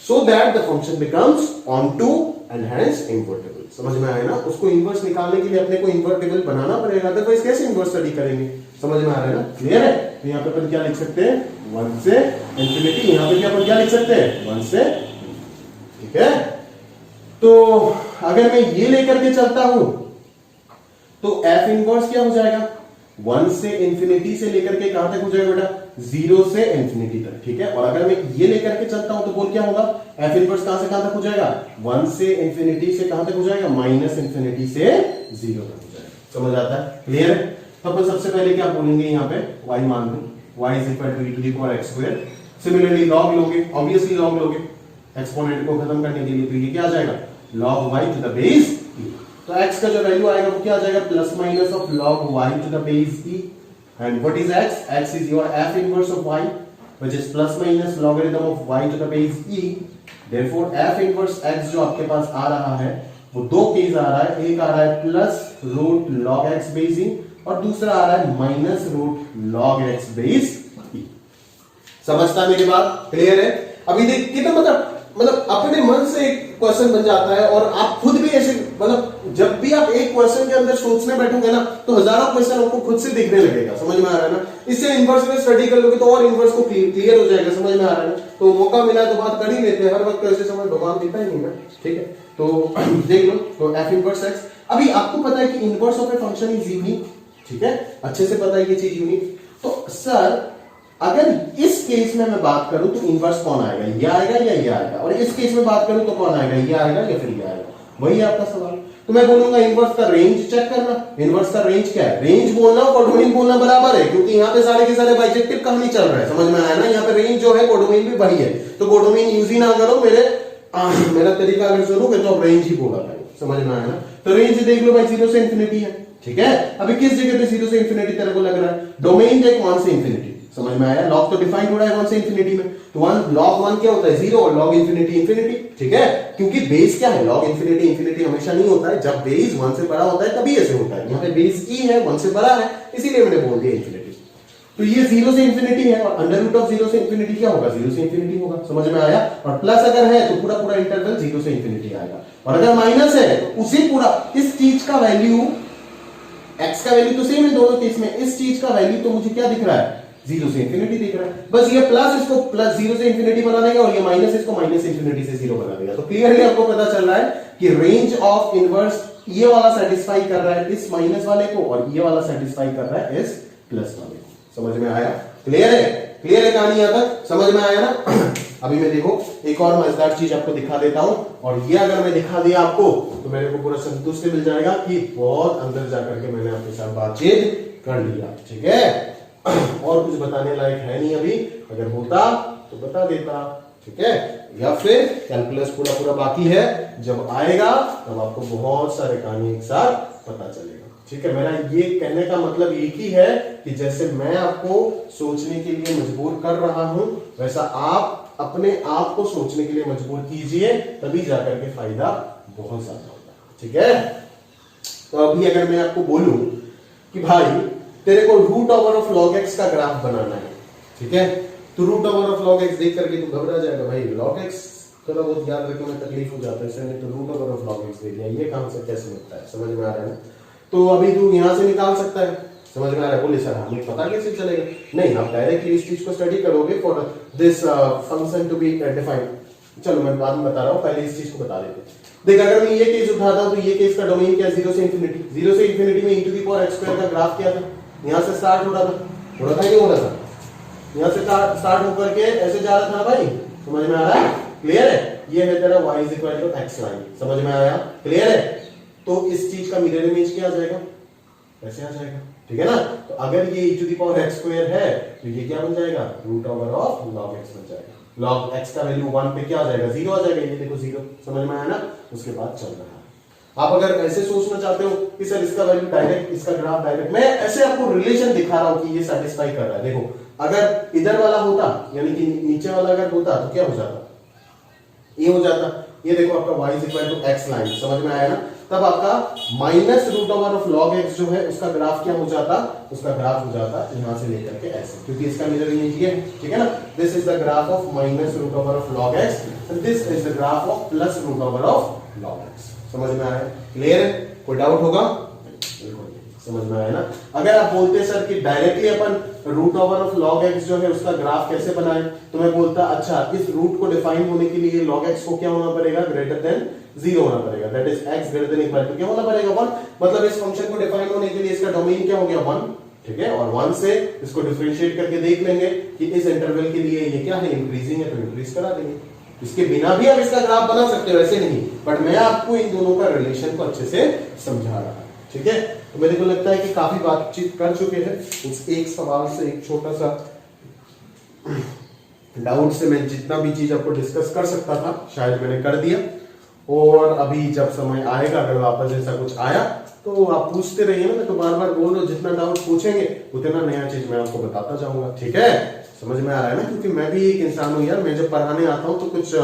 so that the function becomes onto and hence invertible. समझ में आया ना। उसको इन्वर्स निकालने के लिए अपने को इन्वर्टेबल बनाना पड़ेगा, अदरवाइज कैसे इन्वर्स स्टडी करेंगे। समझ में आ रहा है ना, क्लियर है। तो यहाँ पे अपन क्या लिख सकते हैं, 1 से इंफिनिटी। यहाँ पे भी अपन क्या लिख सकते हैं, 1 से, ठीक है। तो अगर मैं ये लेकर के चलता हूं तो एफ इनवर्स क्या हो जाएगा, 1 से इंफिनिटी से लेकर के कहां तक हो जाएगा बेटा, 0 से इंफिनिटी तक, ठीक है। और अगर मैं ये लेकर के चलता हूं तो बोल क्या होगा, एफ इनवर्स कहां से कहां तक हो जाएगा, 1 से इंफिनिटी से कहां तक हो जाएगा, -∞ से 0 तक हो जाएगा। समझ आता है, क्लियर है। तो अपन सबसे पहले क्या बोलेंगे, यहाँ पे y मान लो, y = e⁻x²। सिमिलरली लॉग लोगे, ऑब्वियसली लॉग लोगे एक्सपोनेंट को खत्म करने के लिए, तो ये क्या आ जाएगा, log y to the base e। तो x का जो वैल्यू आएगा वो क्या आ जाएगा, ± of log y to the base e। and what is x? x is your f inverse of y, which is ± logarithm of y to the base e। therefore f inverse x जो आपके पास आ रहा है वो दो case आ रहा है, एक आ रहा है +√log x base e और दूसरा आ रहा है -√log x base e। समझता है मेरी बात, क्लियर है। अभी देख कितना मतलब अपने मन से एक क्वेश्चन बन जाता है, और आप खुद भी ऐसे, मतलब जब भी आप एक क्वेश्चन के अंदर सोचने बैठोगे ना तो हजारों क्वेश्चन आपको खुद से दिखने लगेगा। समझ में आ रहा है ना। इससे इन्वर्स में स्टडी कर लोगे तो और इन्वर्स को क्लियर हो जाएगा। समझ में आ रहा है ना। तो मौका मिला तो बात कर ही लेते हैं, हर वक्त ऐसे समय भगवान देता ही नहीं ना, ठीक है। तो देख लो, तो एफ इनवर्स एक्स। अभी आपको पता है कि inverse of a function is unique, ठीक है, अच्छे से पता है ये चीज यूनिक। तो सर अगर इस केस में मैं बात करूं तो इनवर्स कौन आएगा, ये आएगा या ये आएगा, और इस केस में बात करूं तो कौन आएगा, ये आएगा या फिर ये आएगा, वही आपका सवाल। तो मैं बोलूंगा इनवर्स का रेंज चेक करना। इनवर्स का रेंज क्या है? रेंज बोलना और कोडोमेन बोलना बराबर है, क्योंकि यहाँ पे सारे के सारे बाइजेक्टिव कहानी चल रहा है, समझ में आया ना? यहाँ पे रेंज जो है कोडोमेन भी वही है, तो कोडोमेन यूज ही ना करो, मेरा तरीका अगर सुनोगे तो अब रेंज ही बोला भाई, समझ में आया ना? तो रेंज देख लो भाई, 0 से इंफिनिटी है, ठीक है। अभी किस जगह पे 0 से इंफिनिटी तेरे को लग रहा है? डोमेन देख 1 से इंफिनिटी, समझ में आया? लॉग तो डिफाइन हो रहा है 1 से इंफिनिटी में, तो 1 लॉग 1 क्या होता है? 0, और लॉग इंफिनिटी इंफिनिटी, ठीक है। क्योंकि बेस क्या है? लॉग इंफिनिटी इंफिनिटी हमेशा नहीं होता है, जब बेस 1 से बड़ा होता है तभी ऐसे होता है। यहाँ पे बेस ई है, 1 से बड़ा है, इसीलिए मैंने बोल दिया इंफिनिटी। तो ये 0 से इंफिनिटी है, और अंडर रूट ऑफ 0 से इंफिनिटी क्या होगा? 0 से इंफिनिटी होगा, समझ में आया? और प्लस अगर है तो पूरा पूरा इंटरवल 0 से इंफिनिटी आएगा, और अगर माइनस है तो उसी पूरा इस चीज का वैल्यू, x का वैल्यू तो सेम है दोनों केस में, इस चीज का वैल्यू तो मुझे क्या दिख रहा है? 0 से इंफिनिटी दिख रहा है। बस ये प्लस इसको प्लस 0 से इंफिनिटी बना देगा, और ये माइनस इसको माइनस इंफिनिटी से 0 बना देगा। तो क्लियरली आपको पता चल रहा है कि रेंज ऑफ इनवर्स ये वाला सेटिस्फाई कर रहा है इस माइनस वाले को, और ये वाला सेटिस्फाई कर रहा है इस प्लस वाले को। समझ में आया? क्लियर है? क्लियर है कहानी यहां तक? समझ में आया ना? अभी मैं देखो एक और मजेदार चीज आपको दिखा देता हूं, और ये अगर मैं दिखा दिया आपको तो मेरे को पूरा संतुष्टि मिल जाएगा कि बहुत अंदर जाकर के मैंने आपके साथ बातचीत कर लिया, ठीक है। और कुछ बताने लायक है नहीं अभी, अगर होता तो बता देता, ठीक है। या फिर कैलकुलस पूरा पूरा बाकी है, जब आएगा तब आपको बहुत सारे कहानी एक साथ पता चलेगा, ठीक है। मेरा ये कहने का मतलब एक ही है कि जैसे मैं आपको सोचने के लिए मजबूर कर रहा हूं, वैसा आप अपने आप को सोचने के लिए मजबूर कीजिए, तभी जाकर के फायदा बहुत ज्यादा होगा, ठीक है। तो अभी अगर मैं आपको बोलूं कि भाई तेरे को root over of log x का ग्राफ बनाना है, ठीक है, तो root over of log x देख करके तू घबरा जाएगा, भाई लॉग एक्स थोड़ा बहुत याद रखने में तकलीफ हो जाता है, इसलिए तो root over of log x दे दिया, ये कहां से कैसे मिलता है, समझ में आ रहा है ना? तो अभी तू यहां से निकाल सकता है, समझ में आ रहा है? बोले सर हमें पता कैसे चलेगा? नहीं, आप डायरेक्टली इस चीज को स्टडी करोगे for this function to be defined. चलो मैं बाद में बता रहा हूं, पहले इस चीज को बता देते। देख अगर मैं ये केस उठाता हूं तो ये केस का डोमेन क्या? 0 से इंफिनिटी। 0 से इंफिनिटी में e to the power x square का ग्राफ क्या था? यहां से स्टार्ट हो रहा था, हो रहा था कि हो रहा था? यहां से स्टार्ट होकर के ऐसे जा रहा था भाई, समझ में आ रहा है? क्लियर है? ये है तेरा y x लाइन, समझ में आया? क्लियर है? तो इस चीज का मिरर इमेज क्या आ जाएगा? ऐसे आ जाएगा, ठीक है ना? तो अगर ये e to the power x square है तो ये क्या बन जाएगा? Root over of log x बन जाएगा। log x का वैल्यू 1 पे क्या आ जाएगा? 0 आ जाएगा, ये देखो 0, समझ में आया ना? उसके बाद चल रहा है। आप अगर ऐसे सोचना चाहते हो कि सर इसका वैल्यू डायरेक्ट, इसका ग्राफ डायरेक्ट, मैं ऐसे आपको रिलेशन दिखा रहा हूं कि ये सेटिस्फाई कर रहा है। देखो अगर इधर वाला होता, यानी कि नीचे वाला अगर होता तो क्या हो जाता? ये हो जाता। ये देखो आपका y x लाइन, समझ में आया ना? तब आपका minus root over of log x जो है उसका ग्राफ क्या हो जाता? उसका ग्राफ हो जाता यहां से लेकर के ऐसे, क्योंकि इसका मिरर इमेज ये है, ठीक है ना? This is the graph of minus root over of log x and this is the graph of plus root over of log x. समझ में आया? क्लियर है? कोई डाउट होगा? समझ में आया ना? अगर आप बोलते सर कि डायरेक्टली अपन root over of log x जो है उसका ग्राफ कैसे बनाए, तो मैं बोलता अच्छा इस रूट को डिफाइन होने के लिए लॉग एक्स को क्या होना पड़ेगा? ग्रेटर देन 0 होना पड़ेगा, that is x greater than equal to क्या होना पड़ेगा? 1। मतलब इस फंक्शन को डिफाइन होने के लिए इसका डोमेन क्या हो गया? 1, ठीक है। और 1 से इसको डिफरेंशिएट करके देख लेंगे कि इस इंटरवल के लिए ये क्या है? इंक्रीजिंग है, तो इंक्रीज करा देंगे। इसके बिना भी आप इसका ग्राफ बना सकते हो, ऐसे नहीं, बट मैं आपको इन दोनों का रिलेशन को अच्छे से समझा रहा हूं, ठीक है। तो मेरे को लगता है कि काफी बातचीत कर चुके हैं। उस एक सवाल से, एक छोटा सा डाउट से मैं जितना भी चीज आपको डिस्कस कर सकता था शायद मैंने कर दिया। और अभी जब समय आएगा, अगर वापस ऐसा कुछ आया तो आप पूछते रहिए ना, मैं तो बार बार बोल रहा हूं, जितना डाउट पूछेंगे उतना नया चीज मैं आपको बताता जाऊंगा, ठीक है। समझ में आ रहा है ना? क्योंकि मैं भी एक इंसान हूं यार, मैं जब पढ़ाने आता हूं तो कुछ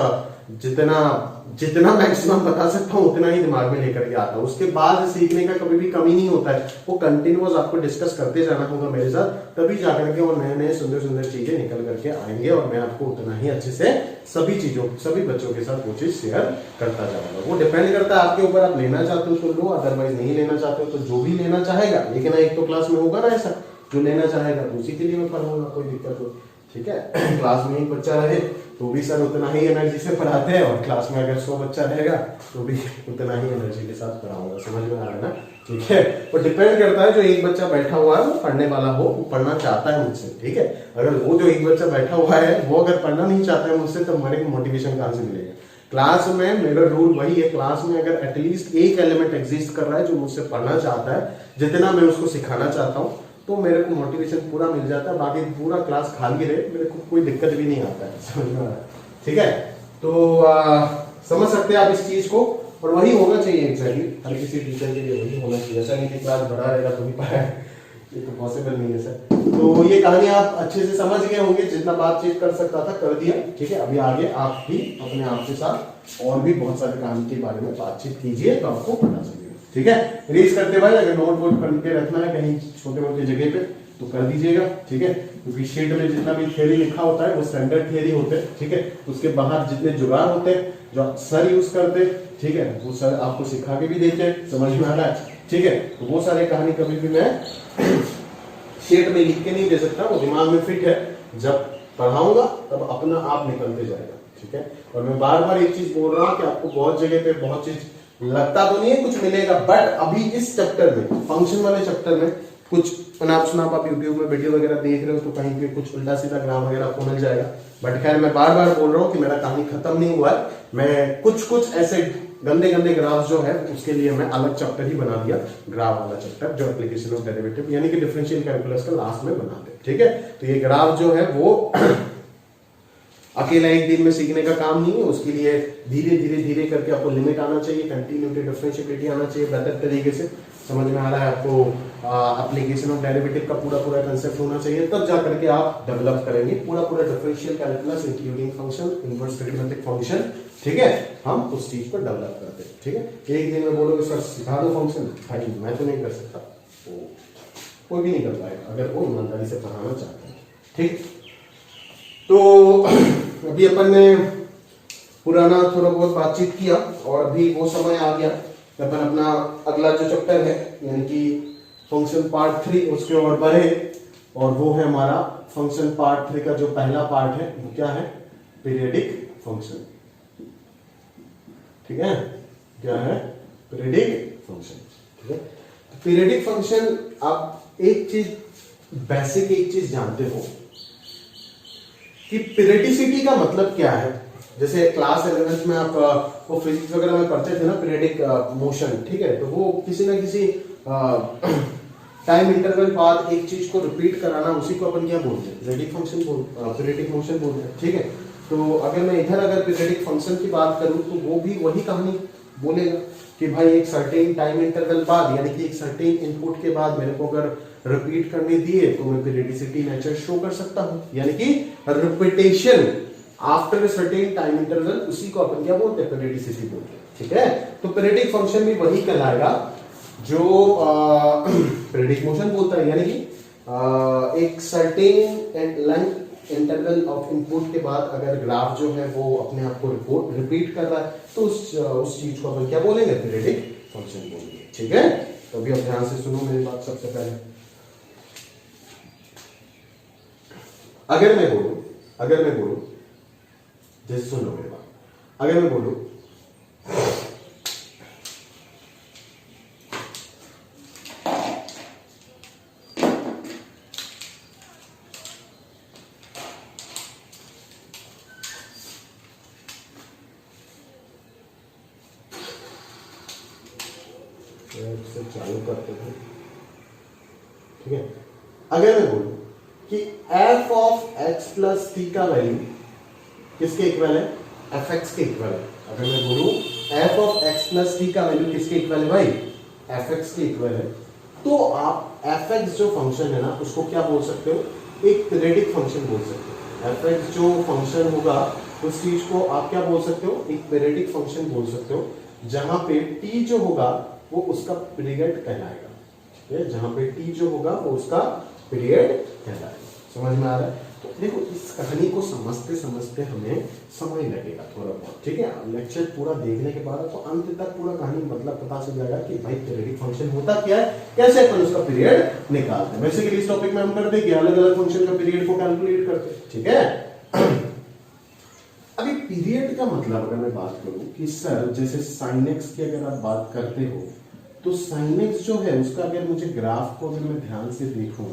जितना मैक्सिमम बता सकता हूं उतना ही दिमाग में लेकर के आता हूं। उसके बाद सीखने का कभी भी कमी नहीं होता है, वो कंटिन्यूअस आपको डिस्कस करते जाना होगा मेरे साथ, तभी जाकर के वो नए नए सुंदर सुंदर चीजें निकल करके आएंगे, और मैं आपको उतना ही अच्छे से सभी बच्चों के साथ वो चीज शेयर करता जाऊंगा। वो डिपेंड करता है आपके ऊपर, आप लेना चाहते हो तो लो, अदरवाइज नहीं लेना चाहते हो तो जो भी लेना चाहेगा, लेकिन एक तो क्लास में होगा ना ऐसा, जो लेना चाहेगा तो उसी के लिए मैं पढ़ाऊंगा, कोई दिक्कत हो, ठीक है। क्लास में एक बच्चा रहे तो भी सर उतना ही एनर्जी से पढ़ाते हैं, और क्लास में अगर 100 बच्चा रहेगा तो भी उतना ही एनर्जी के साथ पढ़ाऊंगा, समझ में आ रहा है ना? ठीक है। वो डिपेंड करता है, जो एक बच्चा बैठा हुआ है वो पढ़ने वाला हो, वो पढ़ना चाहता है मुझसे, ठीक है। अगर वो जो एक बच्चा बैठा हुआ है वो अगर पढ़ना नहीं चाहता है मुझसे, तो हमारे को मोटिवेशन कहां से मिलेगा? क्लास में मेरा रूल वही है, क्लास में अगर एटलीस्ट एक एलिमेंट एग्जिस्ट कर रहा है जो मुझसे पढ़ना चाहता है, जितना मैं उसको सिखाना चाहता हूँ, तो मेरे को मोटिवेशन पूरा मिल जाता है। बाकी पूरा क्लास खाली रहे, मेरे को कोई दिक्कत भी नहीं आता है, समझ में आ रहा है? ठीक है, तो समझ सकते हैं आप इस चीज को, और वही होना चाहिए एग्जैक्टली हर किसी टीचर के लिए, वही होना चाहिए। ऐसा नहीं कि क्लास बढ़ा रहेगा तो भी पढ़ाए, ये तो पॉसिबल नहीं है सर। तो ये कहानी आप अच्छे से समझ गए होंगे, जितना बातचीत कर सकता था कर दिया। ठीक है, अभी आगे आप भी अपने आप के साथ और भी बहुत सारे कहानी के बारे में बातचीत कीजिए तो आपको पता चलेगा। ठीक है, रीड करते भाई, अगर नोट वोट करके रखना है कहीं छोटे मोटे जगह पे तो कर दीजिएगा। ठीक है, क्योंकि शीट में जितना भी थ्योरी लिखा होता है वो स्टैंडर्ड थ्योरी होते हैं। ठीक है, उसके बाहर जितने जुगाड़ होते हैं जो सर यूज करते हैं, ठीक है, वो सर आपको सिखा के भी देते हैं, समझ में आ रहा है? ठीक है, तो वो सारे कहानी कभी भी मैं शीट में लिख के नहीं दे सकता, वो दिमाग में फिट है, जब पढ़ाऊंगा तब अपना आप निकलते जाएगा। ठीक है, और मैं बार बार एक चीज बोल रहा हूँ कि आपको बहुत जगह पे बहुत चीज लगता तो नहीं है कुछ मिलेगा, बट अभी इस चैप्टर में, फंक्शन वाले चैप्टर में कुछ अनाप शनाप आप यूट्यूब में वीडियो वगैरह देख रहे हो तो कहीं पे कुछ उल्टा सीधा ग्राम वगैरह आपको मिल जाएगा। बट खैर मैं बार बार बोल रहा हूँ कि मेरा कहानी खत्म नहीं हुआ है, मैं कुछ ऐसे गंदे गंदे ग्राफ जो है उसके लिए मैं अलग चैप्टर ही बना दिया, ग्राफ वाला चैप्टर जो एप्लीकेशन ऑफ डेरिवेटिव यानी कि डिफरेंशियल कैलकुलस का लास्ट में बना दे। ठीक है, तो ये ग्राफ जो है वो अकेला एक दिन में सीखने का काम नहीं है, उसके लिए धीरे धीरे करके आपको लिमिट आना चाहिए, कंटिन्यूटी डिफरेंशिएबिलिटी आना चाहिए बेहतर तरीके से, समझ में आ रहा है आपको? एप्लीकेशन ऑफ डेरिवेटिव का पूरा कंसेप्ट होना चाहिए, तब जाकर के आप डेवलप करेंगे पूरा differential calculus including function, inverse trigonometric function. ठीक है, हम उस चीज को डेवलप करते हैं। ठीक है, एक दिन में बोलोगे सर सिखा दो फंक्शन, भाई मैं तो नहीं कर सकता, तो कोई भी नहीं कर पाएगा अगर वो ईमानदारी से पढ़ाना चाहते हैं। ठीक, तो अभी अपन ने पुराना थोड़ा बहुत बातचीत किया और अभी वो समय आ गया कि अपन अपना अगला जो चैप्टर है यानी कि फंक्शन पार्ट 3 उसके ओर बढ़े, और वो है हमारा फंक्शन पार्ट 3 का जो पहला पार्ट है वो क्या है? Periodic function. ठीक है, क्या है? Periodic function. ठीक है, तो पीरियडिक फंक्शन आप एक चीज बेसिक एक चीज जानते हो कि पीरियडिसिटी का मतलब क्या है। जैसे क्लास 11th में आप वो फिजिक्स वगैरह में पढ़ते थे ना पीरियडिक मोशन, ठीक है, तो वो किसी ना किसी टाइम इंटरवल बाद एक चीज को रिपीट कराना, उसी को अपन क्या बोलते हैं? पीरियडिक फंक्शन पीरियडिक मोशन बोलते हैं। ठीक है, तो अगर मैं इधर अगर पीरियडिक फंक्शन की बात करूं तो वो भी वही कहानी बोलेगा कि भाई एक सर्टेन टाइम इंटरवल बाद यानी कि एक सर्टेन इनपुट के बाद मेरे को अगर रिपीट करने दिए तो मैं पीरियडिसिटी नेचर शो कर सकता हूं, यानी कि repetition after certain time interval, उसी को अपन क्या बोलते हैं? पीरियडिसिटी बोलते हैं। ठीक है, तो पीरियडिक फंक्शन भी वही कहलाएगा जो पीरियडिक मोशन बोलता है, यानी कि एक certain length interval of input के बाद अगर ग्राफ जो है वो अपने आप को रिपीट कर रहा है तो उस चीज को अपन क्या बोलेंगे? पीरियडिक फंक्शन बोलेंगे। ठीक है, तो अभी आप ध्यान से सुनो मेरी बात। सबसे पहले अगर मैं बोलूं जैसे सुन लो मेरी बात, अगर मैं बोलूं से चालू करते हैं। ठीक है, अगर मैं बोलूं कि f of x plus t का वैल्यू किसके इक्वल है? fx के इक्वल है। अगर मैं बोलूं f of x plus t का वैल्यू किसके इक्वल है भाई? fx के इक्वल है, तो आप fx जो फंक्शन है ना उसको क्या बोल सकते हो? एक पीरियडिक फंक्शन बोल सकते हो। fx जो फंक्शन होगा उस चीज को आप क्या बोल सकते हो? एक पीरियडिक फंक्शन बोल सकते हो, जहां पे t जो होगा वो उसका पीरियड कहलाएगा। ठीक है, जहां पे t जो होगा वो उसका पीरियड कहलाएगा। समझ में आ रहा है? तो देखो इस कहानी को समझते समझते हमें समय लगेगा थोड़ा बहुत। ठीक है, लेक्चर पूरा देखने के बाद आपको अंत तक पूरा कहानी मतलब पता चल जाएगा कि भाई पीरियडिक फंक्शन होता क्या है, कैसे अपन उसका पीरियड निकालते हैं। बेसिकली इस टॉपिक में हम कर देंगे अलग अलग फंक्शन का पीरियड को कैलकुलेट करते हैं। ठीक है, अभी पीरियड का मतलब अगर मैं बात करूं कि सर जैसे साइन एक्स की अगर आप बात करते हो तो साइन एक्स जो है उसका अगर मुझे ग्राफ को अगर मैं ध्यान से देखूं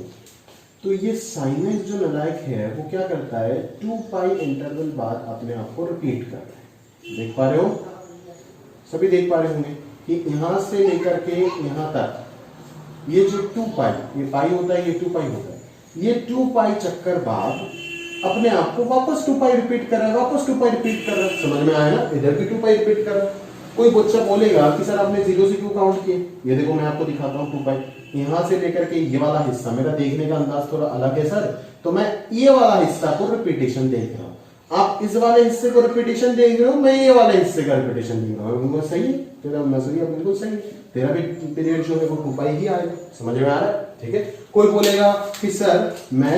तो ये साइन एक्स जो नलायक है वो क्या करता है? 2 पाई इंटरवल बाद अपने आप को रिपीट कर रहा है। देख पा रहे हो, सभी देख पा रहे होंगे कि यहां से लेकर के यहां तक ये जो 2 पाई, ये पाई होता है, ये 2 पाई होता है, ये 2 पाई चक्कर बाद अपने आप को वापस 2 पाई रिपीट कर रहा है, वापस 2 पाई रिपीट कर रहा है। समझ में आया ना, इधर भी 2 पाई रिपीट कर रहा है। कोई बच्चा बोलेगा कि सर आपने 0 से क्यों काउंट किए, ये देखो मैं आपको दिखाता हूँ 2 पाई, यहां से लेकर के ये वाला हिस्सा, मेरा देखने का अंदाज थोड़ा अलग है सर, तो मैं ये वाला हिस्सा को रिपीटेशन देख रहा हूं, आप इस वाले हिस्से को रिपीटेशन देख रहे हो, मैं ये वाले हिस्से का रिपीटेशन देख रहा हूं। सही है, तेरा नजरिया बिल्कुल सही है, तेरा भी पीरियड जो है वो 2 पाई ही आएगा। समझ में आ रहा है, ठीक है। कोई बोलेगा कि सर मैं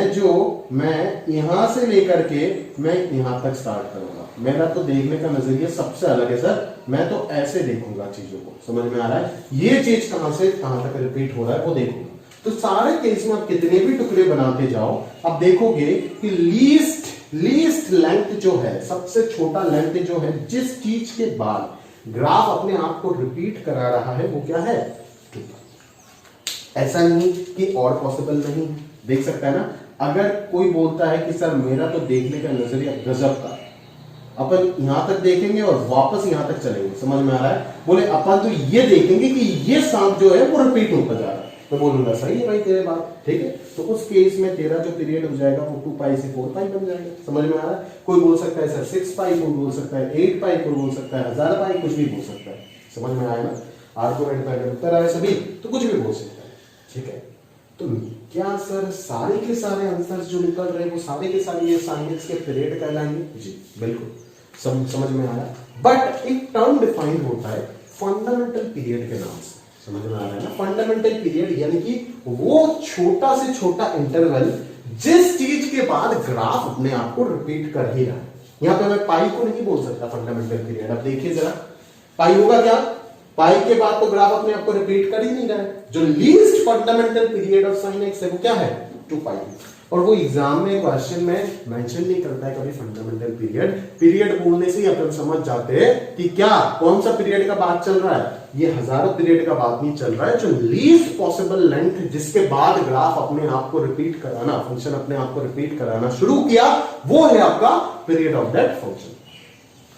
यहां से लेकर के मैं यहां तक स्टार्ट करूंगा, मेरा तो देखने का नजरिया सबसे अलग है सर, मैं तो ऐसे देखूंगा चीजों को। समझ में आ रहा है, ये चीज कहां से कहां तक रिपीट हो रहा है वो देखूंगा। तो सारे केस में आप कितने भी टुकड़े बनाते जाओ, आप देखोगे कि लीस्ट लेंथ जो है, सबसे छोटा लेंथ जो है, जिस चीज के बाद ग्राफ अपने आप को रिपीट करा रहा है वो क्या है, 2 पाई। ऐसा नहीं कि और पॉसिबल नहीं, देख सकता है ना। अगर कोई बोलता है कि सर मेरा तो देखने का नजरिया गजब का, अपन यहां तक देखेंगे और वापस यहां तक चलेंगे, समझ में आ रहा है, बोले अपन तो ये देखेंगे कि ये सांप जो है वो रिपीट होता जा रहा है, तो बोलूंगा सही है भाई तेरे बात, ठीक है। तो उस केस में तेरा जो पीरियड हो जाएगा वो 2 पाई से 4 पाई बन जाएगा। समझ में आ रहा है। कोई बोल सकता है सर 6 पाई, कोई बोल सकता है 8 पाई, कोई बोल सकता है 1000 पाई, कुछ भी बोल सकता है। समझ में आया ना, आर्गुमेंट में अगर उत्तर आए सभी तो कुछ भी बोल सकता है, ठीक है। तो क्या सर सारे के सारे आंसर्स जो निकल रहे हैं वो सारे के सारे ये sin x के पीरियड कहलाएंगे? जी बिल्कुल, समझ में आया। बट एक टर्म डिफाइंड होता है फंडामेंटल पीरियड के नाम से, समझ में आ रहा है ना। फंडामेंटल पीरियड यानी कि वो छोटा से छोटा इंटरवल जिस चीज के बाद ग्राफ अपने आप को रिपीट कर ही रहा है। यहां पे मैं पाई को नहीं बोल सकता फंडामेंटल पीरियड। अब देखिए जरा, पाई होगा क्या, पाई के बाद तो ग्राफ अपने आप को रिपीट कर ही नहीं रहा है। जो least fundamental period of sin x है वो क्या है, 2 पाई। और वो एग्जाम में क्वेश्चन में मेंशन नहीं करता है कभी फंडामेंटल पीरियड। पीरियड बोलने से ही अपन समझ जाते हैं कि क्या कौन सा पीरियड का बात चल रहा है। ये हजारों पीरियड का बात नहीं चल रहा है, जो लीस्ट पॉसिबल लेंथ जिसके बाद ग्राफ अपने आप को रिपीट कराना, फंक्शन अपने आप को रिपीट कराना शुरू किया, वो है आपका पीरियड ऑफ दैट फंक्शन।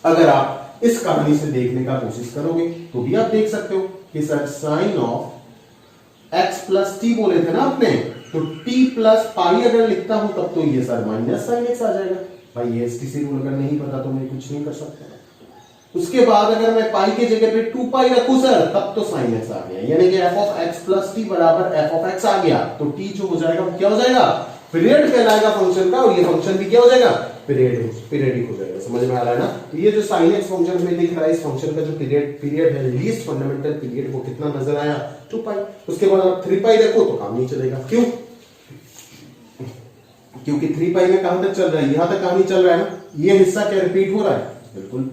अगर आप इस कहानी से देखने का कोशिश करोगे तो भी आप देख सकते हो कि sir sine of x plus t बोले थे ना आपने, तो t प्लस पाई अगर लिखता हूं तब तो ये सर माइनस साइन x आ जाएगा। भाई ये एसटीसी रूल अगर नहीं पता तो मैं कुछ नहीं कर सकता। उसके बाद अगर मैं पाई की जगह पे 2 पाई रखूं सर, तब तो साइन x आ गया, यानी कि f of x plus T बराबर f ऑफ x आ गया। तो t जो हो जाएगा वो क्या हो जाएगा, पीरियड कहलाएगा फंक्शन का, और ये फंक्शन भी क्या हो जाएगा, पीरियडिक हो जाएगा। समझ में आ रहा है ना। तो ये जो sin x फंक्शन में दिख रहा है, इस फंक्शन का जो पीरियड है, लीस्ट फंडामेंटल पीरियड, वो कितना नजर आया, 2 पाई। उसके बाद आप 3 पाई देखो तो काम नहीं चलेगा। क्यों, क्योंकि 3 पाई में कहां तक चल रहा है, यहां तक काम नहीं चल रहा है ना। ये हिस्सा क्या रिपीट हो रहा है, बिल्कुल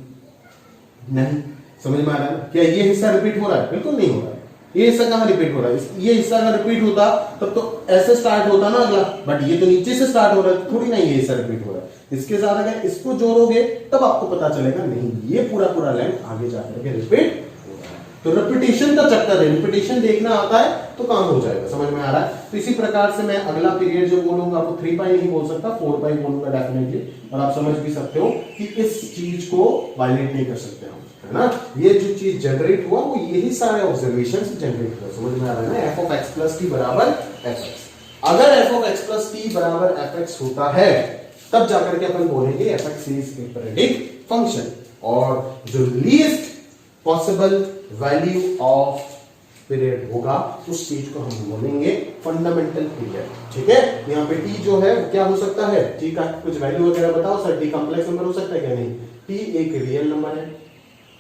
नहीं। समझ में आ रहा है ना, क्या ये हिस्सा रिपीट हो रहा है, बिल्कुल नहीं हो रहा है। ये हिस्सा कहां रिपीट हो रहा है, ये हिस्सा अगर रिपीट होता तब तो ऐसे स्टार्ट होता ना अगला, बट ये तो नीचे से स्टार्ट हो रहा है, थोड़ी ना ये हिस्सा रिपीट हो रहा है। इसके साथ अगर इसको जोड़ोगे तब आपको पता चलेगा नहीं, ये पूरा लेंथ आगे जाकर के रिपीट हो रहा है। तो रिपीटेशन का चक्कर है, रिपीटेशन देखना आता है तो काम हो जाएगा। समझ में आ रहा है। तो इसी प्रकार से मैं अगला पीरियड जो बोलूंगा वो 3 पाई नहीं बोल सकता, 4 पाई बोलूंगा डेफिनेटली। और आप समझ भी सकते हो कि इस चीज को वायलेट नहीं कर सकते हम, है ना। ये जो चीज जनरेट हुआ वो यही सारे ऑब्जर्वेशन से जनरेट हुआ। समझ में आ रहा है ना। F of x plus T बराबर एफ एक्स, अगर F of x plus T बराबर एफ एक्स होता है तब जाकर के अपन बोलेंगे F x is a periodic function. और जो least possible value of period होगा उस चीज को हम बोलेंगे फंडामेंटल पीरियड। ठीक है। यहाँ पे टी जो है क्या हो सकता है, टी का कुछ वैल्यू वगैरह बताओ सर। टी कॉम्प्लेक्स नंबर हो सकता है क्या, नहीं। टी एक रियल नंबर है,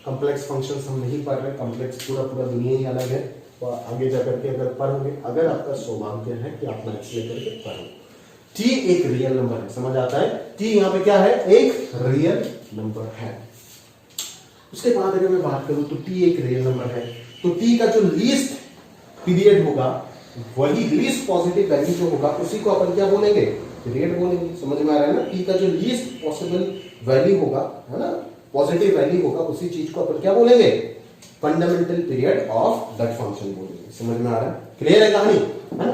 कॉम्प्लेक्स फंक्शंस हम नहीं पढ़ रहे, कॉम्प्लेक्स पूरा दुनिया ही अलग है। तो आगे जाकर के अगर पढ़ोगे, अगर आपका सौभाग्य है कि आप मैथ्स लेकर के पढ़ो, टी एक रियल नंबर है, समझ आता है। टी यहाँ पे क्या है, एक रियल नंबर है। उसके बाद अगर मैं बात करूं तो टी एक रियल नंबर है, तो टी का जो लीस्ट पीरियड होगा, वही लीस्ट पॉजिटिव वैल्यू जो होगा उसी को अपन क्या बोलेंगे, पीरियड बोलेंगे। समझ में आ रहा है ना। टी का जो लीस्ट पॉसिबल वैल्यू होगा, है ना, पॉजिटिव वैल्यू होगा, उसी चीज को अपन क्या बोलेंगे, fundamental period of that function बोलेंगे। समझ में आ रहा है, क्लियर है कहानी, है ना।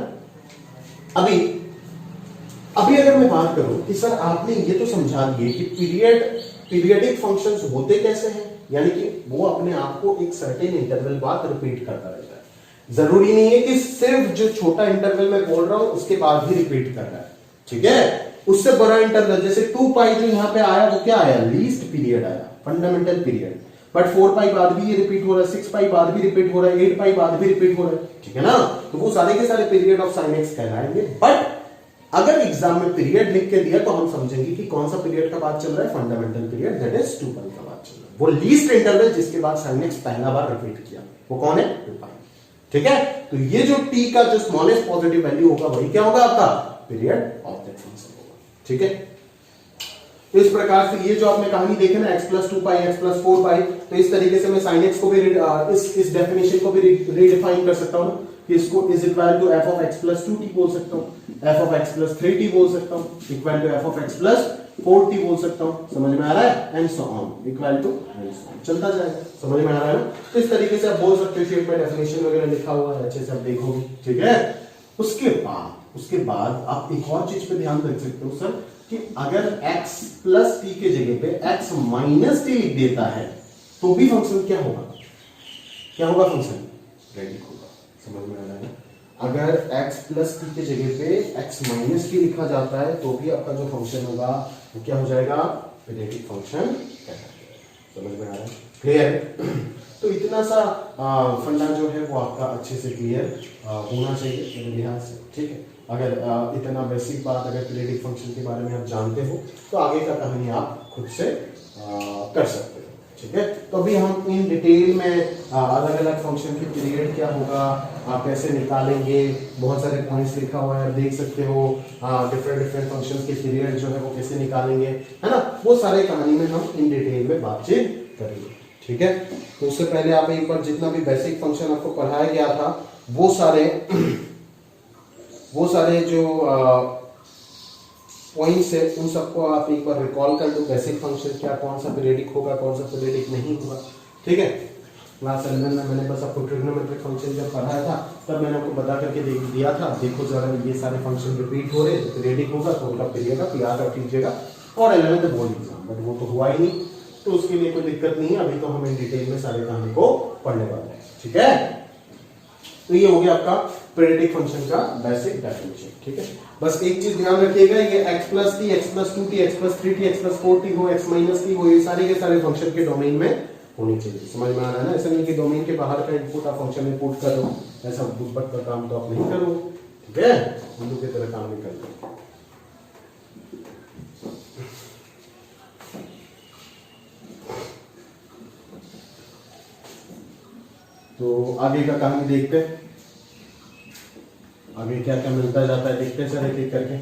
अभी अगर मैं बात करूं कि सर आपने ये तो समझा दिए कि पीरियड पीरियडिक फंक्शंस होते कैसे हैं, यानी कि वो अपने आप को एक सर्टेन इंटरवल बाद रिपीट करता रहता है। जरूरी नहीं है कि सिर्फ जो छोटा इंटरवल मैं बोल रहा हूं उसके बाद ही रिपीट कर रहा है, ठीक है। उससे बड़ा इंटरवल जैसे 2 पाई जो यहां पे आया वो क्या आया, लीस्ट पीरियड आया, फंडामेंटल पीरियड। बट 4 पाई बाद भी ये रिपीट हो रहा है, 6 पाई बाद भी रिपीट हो रहा है, 8 पाई बाद भी रिपीट हो रहा है, ठीक है ना। तो वो सारे के सारे पीरियड ऑफ साइन एक्स कहलाएंगे। बट अगर एग्जाम में पीरियड लिख के दिया तो हम समझेंगे कि कौन सा पीरियड का बात चल रहा है, फंडामेंटल पीरियड, दैट इज 2 पाई का बात चल रहा है। वो लीस्ट इंटरवल जिसके बाद साइन एक्स पहला बार रिपीट किया वो कौन है, 2 पाई, ठीक है। तो ये जो t का जो स्मॉलेस्ट पॉजिटिव वैल्यू होगा वही क्या होगा आपका पीरियड ऑफ दैट फंक्शन होगा, ठीक है। तो इस प्रकार से ये जो आपने कहानी देखी ना x प्लस 2 पाई x प्लस 4 पाई, तो इस तरीके से मैं sin x को भी इस डेफिनेशन को भी रीडिफाइन कर सकता हूं कि इसको is equal to f of x plus 2t बोल सकता हूं, f of x plus 3t बोल सकता हूं, equal to f of x plus 4t बोल सकता हूं। समझ में आ रहा है, and so on, equal to and so on चलता जाएगा। समझ में आ रहा है ना। तो इस तरीके से आप बोल सकते हो, शेप में डेफिनेशन वगैरह लिखा हुआ है, अच्छे से आप देखोगे, ठीक है। उसके बाद आप एक और चीज पे ध्यान रख सकते हो सर कि अगर x प्लस टी के जगह पे x माइनस टी लिख देता है तो भी फंक्शन क्या होगा, क्या होगा, फंक्शन रेडिक होगा। समझ में आ रहा है। अगर x प्लस टी के जगह पे x माइनस टी लिखा जाता है तो भी आपका जो फंक्शन होगा वो क्या हो जाएगा, रेडिक फंक्शन कहलाएगा। समझ में आ रहा है, क्लियर। तो इतना सा फंडा जो है वो आपका अच्छे से क्लियर होना चाहिए मेरे लिहाज से, ठीक है। अगर इतना बेसिक बात अगर पीरियडिक फंक्शन के बारे में आप जानते हो तो आगे का कहानी आप खुद से कर सकते हो, ठीक है। तो अभी हम इन डिटेल में अलग अलग फंक्शन की पीरियड क्या होगा, आप कैसे निकालेंगे, बहुत सारे पॉइंट्स लिखा हुआ है, देख सकते हो। डिफरेंट फंक्शन के पीरियड जो है वो कैसे निकालेंगे, है ना, वो सारे कहानी में हम इन डिटेल में बातचीत करेंगे, ठीक है। तो उससे पहले आप एक बार जितना भी बेसिक फंक्शन आपको पढ़ाया गया था वो सारे जो पॉइंट्स है उन सबको आप एक बार रिकॉल कर लो। बेसिक फंक्शन क्या, कौन सा पीरियडिक होगा, कौन सा पीरियडिक नहीं होगा, ठीक है। क्लास 11 में मैंने बस आपको ट्रिग्नोमेट्रिक फंक्शन जब पढ़ाया था तब मैंने आपको बता करके दिया था, देखो जरा ये सारे फंक्शन रिपीट हो रहे हैं तो पीरियडिक होगा, तो उनका पीरियड आप याद रख लीजिएगा। और 11th बोर्ड एग्जाम, बट वो तो हुआ ही नहीं, तो उसके लिए कोई दिक्कत नहीं है। अभी तो हम इन डिटेल में सारे कहानी को पढ़ने वाले हैं, ठीक है। तो ये हो गया आपका पीरियडिक फंक्शन का बेसिक डेफिनेशन, ठीक है। बस एक चीज ध्यान रखिएगा, ये x plus T, x plus 2t, x plus 3t, x plus 4t हो, x माइनस टी हो, ये सारे के सारे फंक्शन के डोमेन में होनी चाहिए। समझ में आ रहा है ना। ऐसा नहीं कि डोमेन के बाहर का इनपुट आप फंक्शन में पुट करो, ऐसा बुद्धबट का काम तो आप नहीं करो, ठीक है। उल्लू की तरह काम नहीं करते। तो आगे का कहानी देखते हैं, आगे क्या क्या मिलता जाता है देखते हैं सर एक एक करके।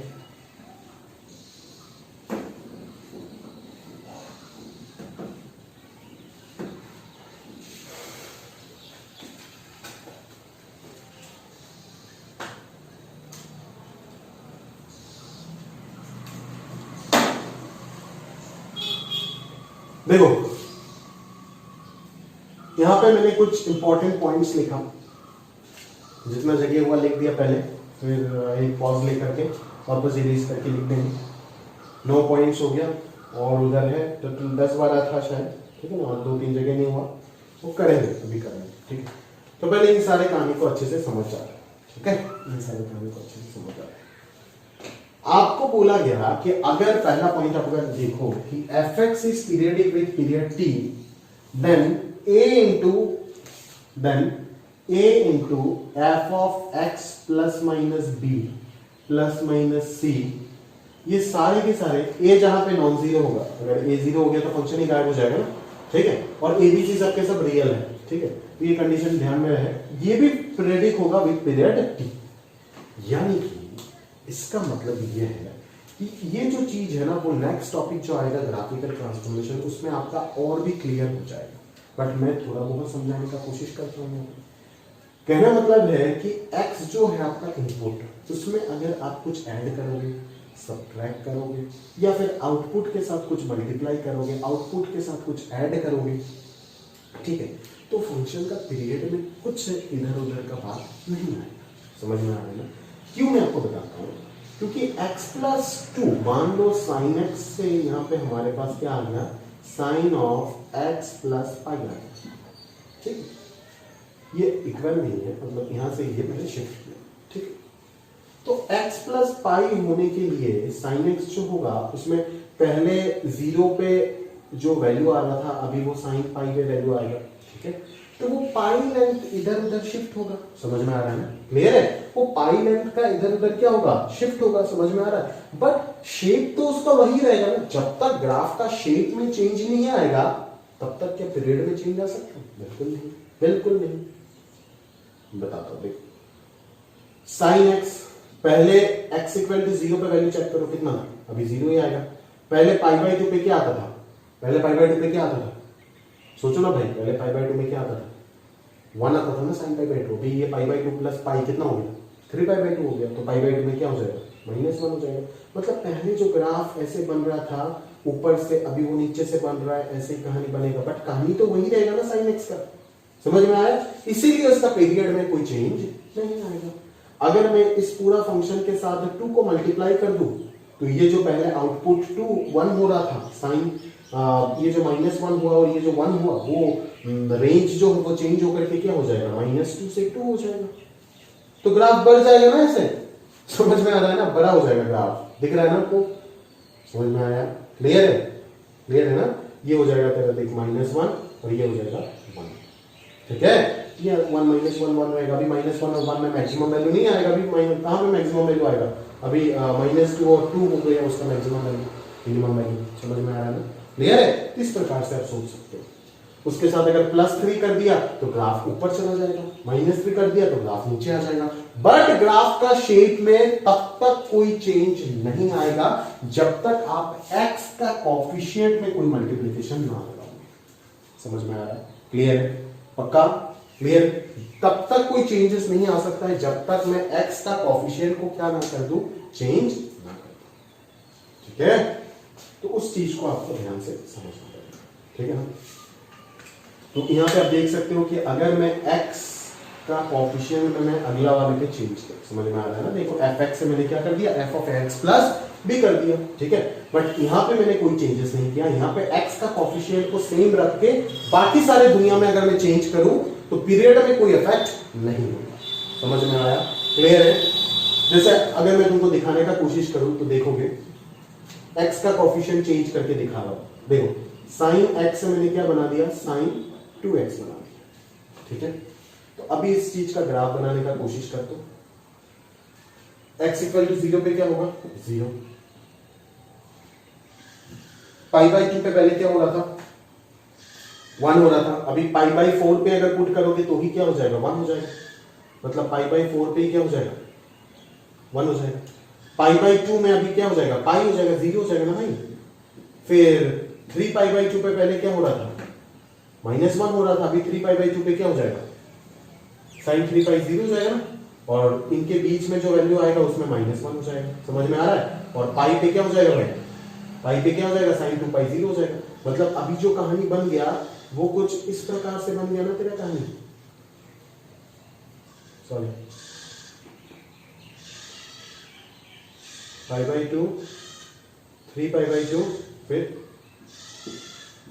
देखो यहां पे मैंने कुछ इंपॉर्टेंट पॉइंट्स लिखा, जितना जगह हुआ लिख दिया पहले, फिर एक पॉज लेकर के वापस इरेज करके लिख देंगे। 9 पॉइंट्स हो गया और उधर है तो 10-12 था शायद, ठीक है ना, और 2-3 जगह नहीं हुआ, वो करेंगे अभी करेंगे, ठीक है। तो पहले इन सारे कहानी को अच्छे से समझ आ रहा है, ठीक है, इन सारे कहानी को अच्छे से समझ आ रहा है। आपको बोला गया कि अगर पहला पॉइंट आप अगर देखो कि fx is periodic with period t, then a into f of x plus minus b plus minus c, ये सारे के सारे a जहां पे नॉन जीरो होगा, अगर a जीरो हो गया तो फंक्शन ही गायब हो जाएगा ना, ठीक है। और a b c सबके सब रियल है, ठीक है। तो ये कंडीशन ध्यान में रहे, ये भी पीरियडिक होगा विद पीरियड t। यानी कि इसका मतलब ये है कि ये जो चीज है ना, वो नेक्स्ट टॉपिक जो आएगा ग्राफिकल ट्रांसफॉर्मेशन, उसमें आपका और भी क्लियर हो जाएगा। बट मैं थोड़ा बहुत समझाने का कोशिश करता हूँ। कहना मतलब है कि x जो है आपका इनपुट, उसमें अगर आप कुछ ऐड करोगे, सब्ट्रैक्ट करोगे, या फिर आउटपुट के साथ कुछ मल्टीप्लाई करोगे, आउटपुट के साथ कुछ ऐड करोगे, ठीक है, तो फंक्शन का पीरियड में कुछ इधर उधर का बात नहीं आएगा। समझ में आ रहा है ना। क्यों, मैं आपको बताता हूँ। क्योंकि x प्लस 2, मान लो साइन x से यहाँ पे हमारे पास क्या आ गया, sine of x plus pi आ गया। ठीक, ये इक्वल नहीं है, मतलब यहां से ये मैंने शिफ्ट किया। ठीक, तो x प्लस पाई होने के लिए साइन एक्स जो होगा उसमें पहले 0 पे जो वैल्यू आ रहा था अभी वो साइन पाई पे वैल्यू आएगा। ठीक है, तो वो पाई लेंथ इधर उधर शिफ्ट होगा। समझ में आ रहा है ना? क्लियर है? वो पाई लेंथ का इधर उधर क्या होगा? शिफ्ट होगा। समझ में आ रहा है? बट शेप तो उसका वही रहेगा ना। जब तक ग्राफ का शेप में चेंज नहीं आएगा तब तक क्या पीरियड में चेंज आ सकता है? बिल्कुल नहीं, बिल्कुल नहीं। बताता हूं, देखो साइन एक्स, पहले x इक्वल टू 0 पे वैल्यू चेक करो कितना था, अभी 0 ही आएगा। पहले पाई बाई 2 पे क्या आता था? पहले पाई बाई 2 पे क्या आता था? सोचो ना भाई, पहले पाई बाई 2 में क्या आता था? 1 आता था ना साइन पाई बाई 2। अभी ये पाई बाई 2 प्लस पाई कितना हो गया? 3 पाई बाई 2 हो गया। तो पाई बाई 2 में क्या हो जाएगा? -1 हो जाएगा। मतलब पहले जो ग्राफ ऐसे बन रहा था ऊपर से, अभी वो नीचे से बन रहा है, ऐसे कहानी बनेगा, बट कहानी तो वही रहेगा ना साइन एक्स का। समझ में आया? इसीलिए उसका पीरियड में कोई चेंज नहीं आएगा। अगर मैं इस पूरा फंक्शन के साथ 2 को मल्टीप्लाई कर दूं तो ये जो पहले आउटपुट 2 1 हो रहा था साइन, ये जो -1 हुआ और ये जो 1 हुआ, वो रेंज जो वो चेंज होकर के क्या हो जाएगा? -2 से 2 हो जाएगा। तो ग्राफ बढ़ जाएगा ना ऐसे। समझ में आ रहा है ना? बड़ा हो जाएगा ग्राफ। दिख रहा है ना आपको? समझ में आया? क्लियर है? क्लियर है ना? ये हो जाएगा तेरा देख -1 और ये हो जाएगा 1। ठीक है, ये 1 -1 1 रहेगा। अभी -1 और 1 में मैक्सिमम वैल्यू नहीं आएगा। अभी कहां पे मैक्सिमम वैल्यू आएगा? अभी -2 और 2 हो गया उसका मैक्सिमम वैल्यू, मिनिमम वैल्यू। समझ में आ रहा है ना? क्लियर है? इस प्रकार से आप सोच सकते हो। उसके साथ अगर +3 कर दिया तो ग्राफ ऊपर चला जाएगा, -3 कर दिया तो ग्राफ नीचे आ जाएगा। बट ग्राफ का शेप में तब तक कोई चेंज नहीं आएगा जब तक आप x का कोएफिशिएंट में कोई मल्टीप्लिकेशन ना लगाओगे। समझ में आ रहा है? क्लियर है? पक्का? क्लियर? तब तक कोई चेंजेस नहीं आ सकता है जब तक मैं x का कोएफिशिएंट को क्या ना कर दूं, चेंज ना कर दूं। ठीक है, तो उस चीज को आपको ध्यान से समझना पड़ेगा। ठीक है ना? तो यहां पे आप देख सकते हो कि अगर मैं x का कोएफिशिएंट में मैं अगला वाले पे चेंज कर, समझ में आ रहा है ना? देखो fx से मैंने क्या कर दिया, f of x plus b कर दिया। ठीक है, बट यहां पे मैंने कोई चेंजेस नहीं किया। यहां पे x का कोएफिशिएंट को सेम रख के बाकी सारे दुनिया में अगर मैं चेंज करूं तो पीरियड में कोई इफेक्ट नहीं होगा। समझ में आया? क्लियर है? जैसे अगर मैं तुमको दिखाने का कोशिश करूं तो देखोगे x का कोएफिशिएंट चेंज करके दिखा रहा हूं। देखो साइन x से मैंने क्या बना दिया, साइन 2x बना दिया। ठीक है, तो अभी इस चीज का ग्राफ बनाने का कोशिश कर दो। x इक्वल टू 0 पे क्या होगा? 0। पाई बाई 2 पे पहले क्या हो रहा था? 1 हो रहा था। अभी पाई बाई 4 पे अगर पुट करोगे तो ही क्या हो जाएगा? 1 हो जाएगा। मतलब पाई बाई 4 पे क्या हो जाएगा? 1 हो जाएगा। पाई बाई 2 में अभी क्या हो जाएगा? पाई हो जाएगा, 0 हो जाएगा ना भाई। फिर 3 पाई बाई 2 पे पहले क्या हो रहा था? -1 हो रहा था। अभी 3 पाई बाई 2 पे क्या हो जाएगा? साइन 3 पाई 0 हो जाएगा ना। और इनके बीच में जो वैल्यू आएगा उसमें -1 हो जाएगा। समझ में आ रहा है? और पाई पे क्या हो जाएगा भाई? पाई पे क्या हो जाएगा? साइन 2 पाई 0 हो जाएगा। मतलब अभी जो कहानी बन गया वो कुछ इस प्रकार से बन गया ना तेरा कहानी। Sorry, pi by 2, 3 pi by 2, फिर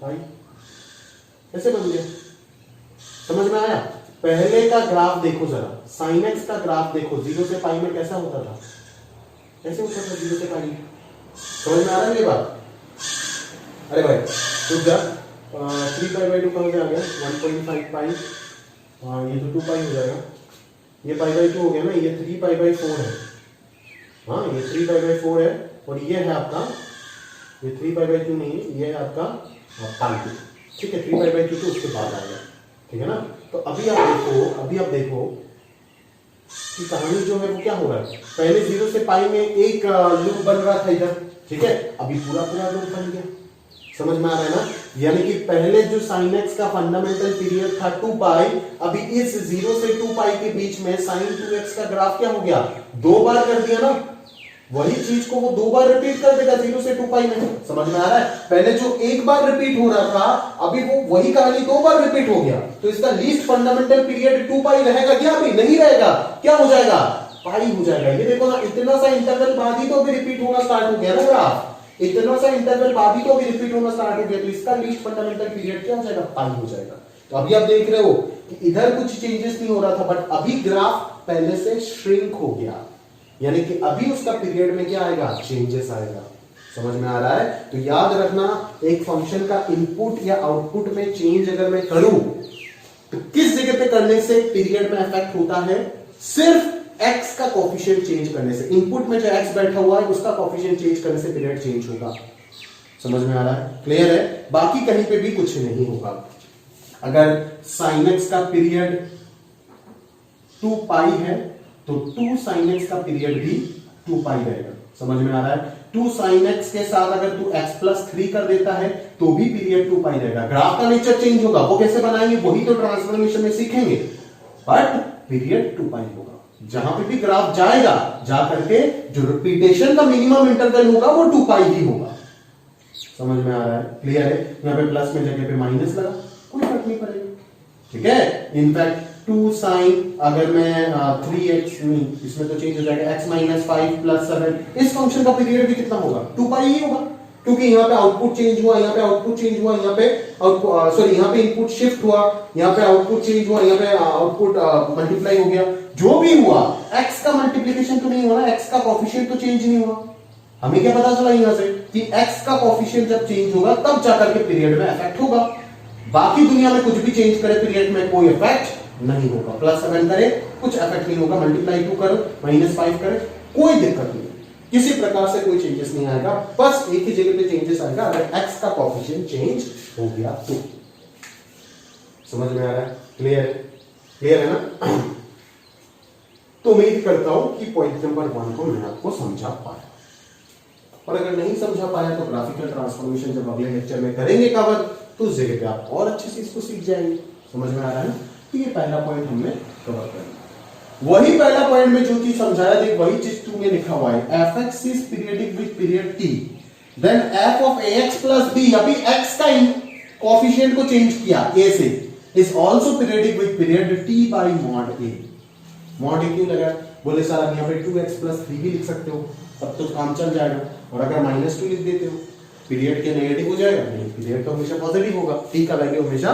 पाई, ऐसे बन गया। समझ में आया? पहले का ग्राफ देखो जरा, साइन एक्स का ग्राफ देखो, 0 से पाई में कैसा होता था? कैसे होता था 0 से पाई? समझ में आ रहा है ये बात? अरे भाई रुक जा, 3 पाई बाई 2 कहां से आ गया? 1.5 पाई, ये तो 2 पाई हो जाएगा। ये पाई बाई 2 हो गया ना, ये 3 पाई बाई 4 है। हाँ, ये 3 पाई बाई 4 है और ये है आपका, ये 3 पाई बाई 2 नहीं है, ये है आपका पाई 2। ठीक है, 3 पाई बाई 2 तो उसके बाद आएगा। ठीक है ना? तो अभी आप देखो कि कहानी जो है वो क्या हो रहा है। पहले 0 से पाई में एक लूप बन रहा था इधर। ठीक है, अभी पूरा लूप बन गया। समझ में आ रहा है ना? यानी कि पहले जो साइन एक्स का फंडामेंटल पीरियड था 2 पाई, अभी इस 0 से 2 पाई के बीच में साइन 2x का ग्राफ क्या हो गया? 2 बार कर दिया ना। वही चीज को वो 2 बार रिपीट कर देगा 0 से 2 पाई में। समझ में आ रहा है? पहले जो एक बार रिपीट हो रहा था, अभी वो वही कहानी 2 बार रिपीट हो गया। तो इसका लीस्ट फंडामेंटल पीरियड 2 पाई रहेगा क्या? अभी नहीं रहेगा। क्या हो जाएगा? पाई हो जाएगा। ये देखो ना, इतना सा इंटरवल बाद ही तो अभी रिपीट होना स्टार्ट हो गया ना ग्राफ। इतना सा इंटरवल बाद ही तो अभी रिपीट होना स्टार्ट हो गया, तो इसका लीस्ट फंडामेंटल पीरियड क्या हो जाएगा, पाई हो जाएगा। तो अभी आप देख रहे हो कि इधर कुछ चेंजेस नहीं हो रहा था, बट अभी ग्राफ पहले से श्रिंक हो गया, यानी कि अभी उसका पीरियड में क्या आएगा, चेंजेस आएगा। समझ में आ रहा है? तो याद रखना, एक फंक्शन का इनपुट या आउटपुट में चेंज अगर मैं करूं तो किस जगह पे करने से पीरियड में इफेक्ट होता है, सिर्फ x का कोफिशिएंट चेंज करने से। इनपुट में जो x बैठा हुआ है उसका कोफिशिएंट चेंज करने से पीरियड चेंज होगा। समझ में आ रहा है? क्लियर है? बाकी कहीं पे भी कुछ नहीं होगा। अगर sin x का पीरियड 2 पाई है तो 2 sin x का पीरियड भी 2 पाई रहेगा। समझ में आ रहा है? 2 sin x के साथ अगर तू x+3 कर देता है तो भी पीरियड 2 पाई रहेगा। ग्राफ का नेचर चेंज होगा, वो कैसे बनाएंगे वही तो ट्रांसफॉर्मेशन में सीखेंगे, बट पीरियड 2 पाई होगा। जहां पे भी ग्राफ जाएगा, जा करके जो रिपीटेशन का मिनिमम इंटरवल होगा वो 2 पाई ही होगा। समझ में आ रहा है? क्लियर है? यहां पे प्लस में जगह पे माइनस लगा, कोई फर्क नहीं पड़ेगा। ठीक है? इनफैक्ट 2 sin, अगर मैं 3x नहीं, इसमें तो चेंज हो जाएगा, x - 5 + 7, इस फंक्शन का पीरियड भी कितना होगा, 2 पाई ही होगा, क्योंकि यहाँ पे आउटपुट चेंज हुआ, यहाँ पे आउटपुट चेंज हुआ, यहाँ पे सॉरी यहाँ पे इनपुट शिफ्ट हुआ, यहाँ पे आउटपुट चेंज हुआ, यहाँ पे आउटपुट मल्टीप्लाई हो गया। जो भी हुआ, x का मल्टीप्लीकेशन तो नहीं हुआ ना, x का कोफिशिएंट तो चेंज नहीं हुआ। हमें क्या पता चला यहाँ से कि x का कोफिशिएंट जब चेंज होगा तब जाकर के पीरियड में इफेक्ट होगा। बाकी दुनिया में कुछ भी चेंज करे पीरियड में कोई इफेक्ट नहीं होगा। +7 करे कुछ इफेक्ट नहीं होगा, मल्टीप्लाई 2 करो, -5 करे कोई दिक्कत नहीं, किसी प्रकार से कोई चेंजेस नहीं आएगा। बस एक ही जगह पे चेंजेस आएगा अगर x का कोफिशिएंट चेंज हो गया तो। समझ में आ रहा है? क्लियर? क्लियर है ना? तो उम्मीद करता हूं कि पॉइंट नंबर 1 को मैं आपको समझा पाया, और अगर नहीं समझा पाया तो ग्राफिकल ट्रांसफॉर्मेशन जब अगले लेक्चर में करेंगे कवर, तो उस जगह पे आप और अच्छे से इसको सीख जाएंगे। समझ में आ रहा है? तो ये पहला पॉइंट हमने कवर कर लिया। वही पहला पॉइंट में जो चीज समझाया, देख वही चीज तुम्हें लिखा हुआ है, fx is periodic with period t, then f of ax plus b, अभी x का कोफिशिएंट को चेंज किया a से, is also periodic with period t by mod a। mod a क्यों लगा? बोले सर आप यहाँ पे 2x + 3 भी लिख सकते हो, तब तो काम चल जाएगा। और अगर -2 लिख देते हो, पीरियड के नेगेटिव हो जाएगा? नहीं, पीरियड तो हमेशा पॉजिटिव होगा, t का वैल्यू हमेशा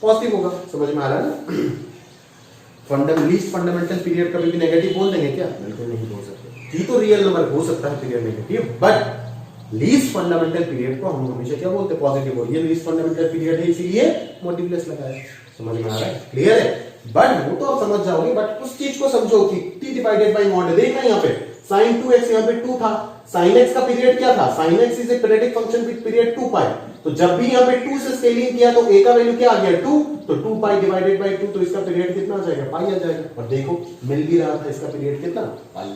पॉजिटिव होगा। समझ में आ रहा है ना? लीस्ट फंडामेंटल पीरियड कभी भी नेगेटिव बोल देंगे क्या? बिल्कुल नहीं बोल सकते। t तो रियल नंबर हो सकता है period negative, but least fundamental period को हम हमेशा क्या बोलते हैं? पॉजिटिव। और ये लीस्ट फंडामेंटल पीरियड है, इसीलिए मल्टीप्लस लगाया। समझ में आ रहा है? क्लियर है? बट वो तो आप समझ जाओगे, बट उस चीज को समझो कि t डिवाइडेड बाय mod, देखना यहाँ पे sin 2x यहाँ पे 2 था, sin x का पीरियड क्या था? sin x is a periodic function with period 2 पाई, तो जब भी यहाँ पे 2 से स्केलिंग किया तो a का वैल्यू क्या आ गया? 2, तो 2 पाई डिवाइडेड बाय 2, तो इसका पीरियड कितना आ जाएगा? पाई आ जाएगा। और देखो मिल भी रहा था, इसका पीरियड कितना? पाई।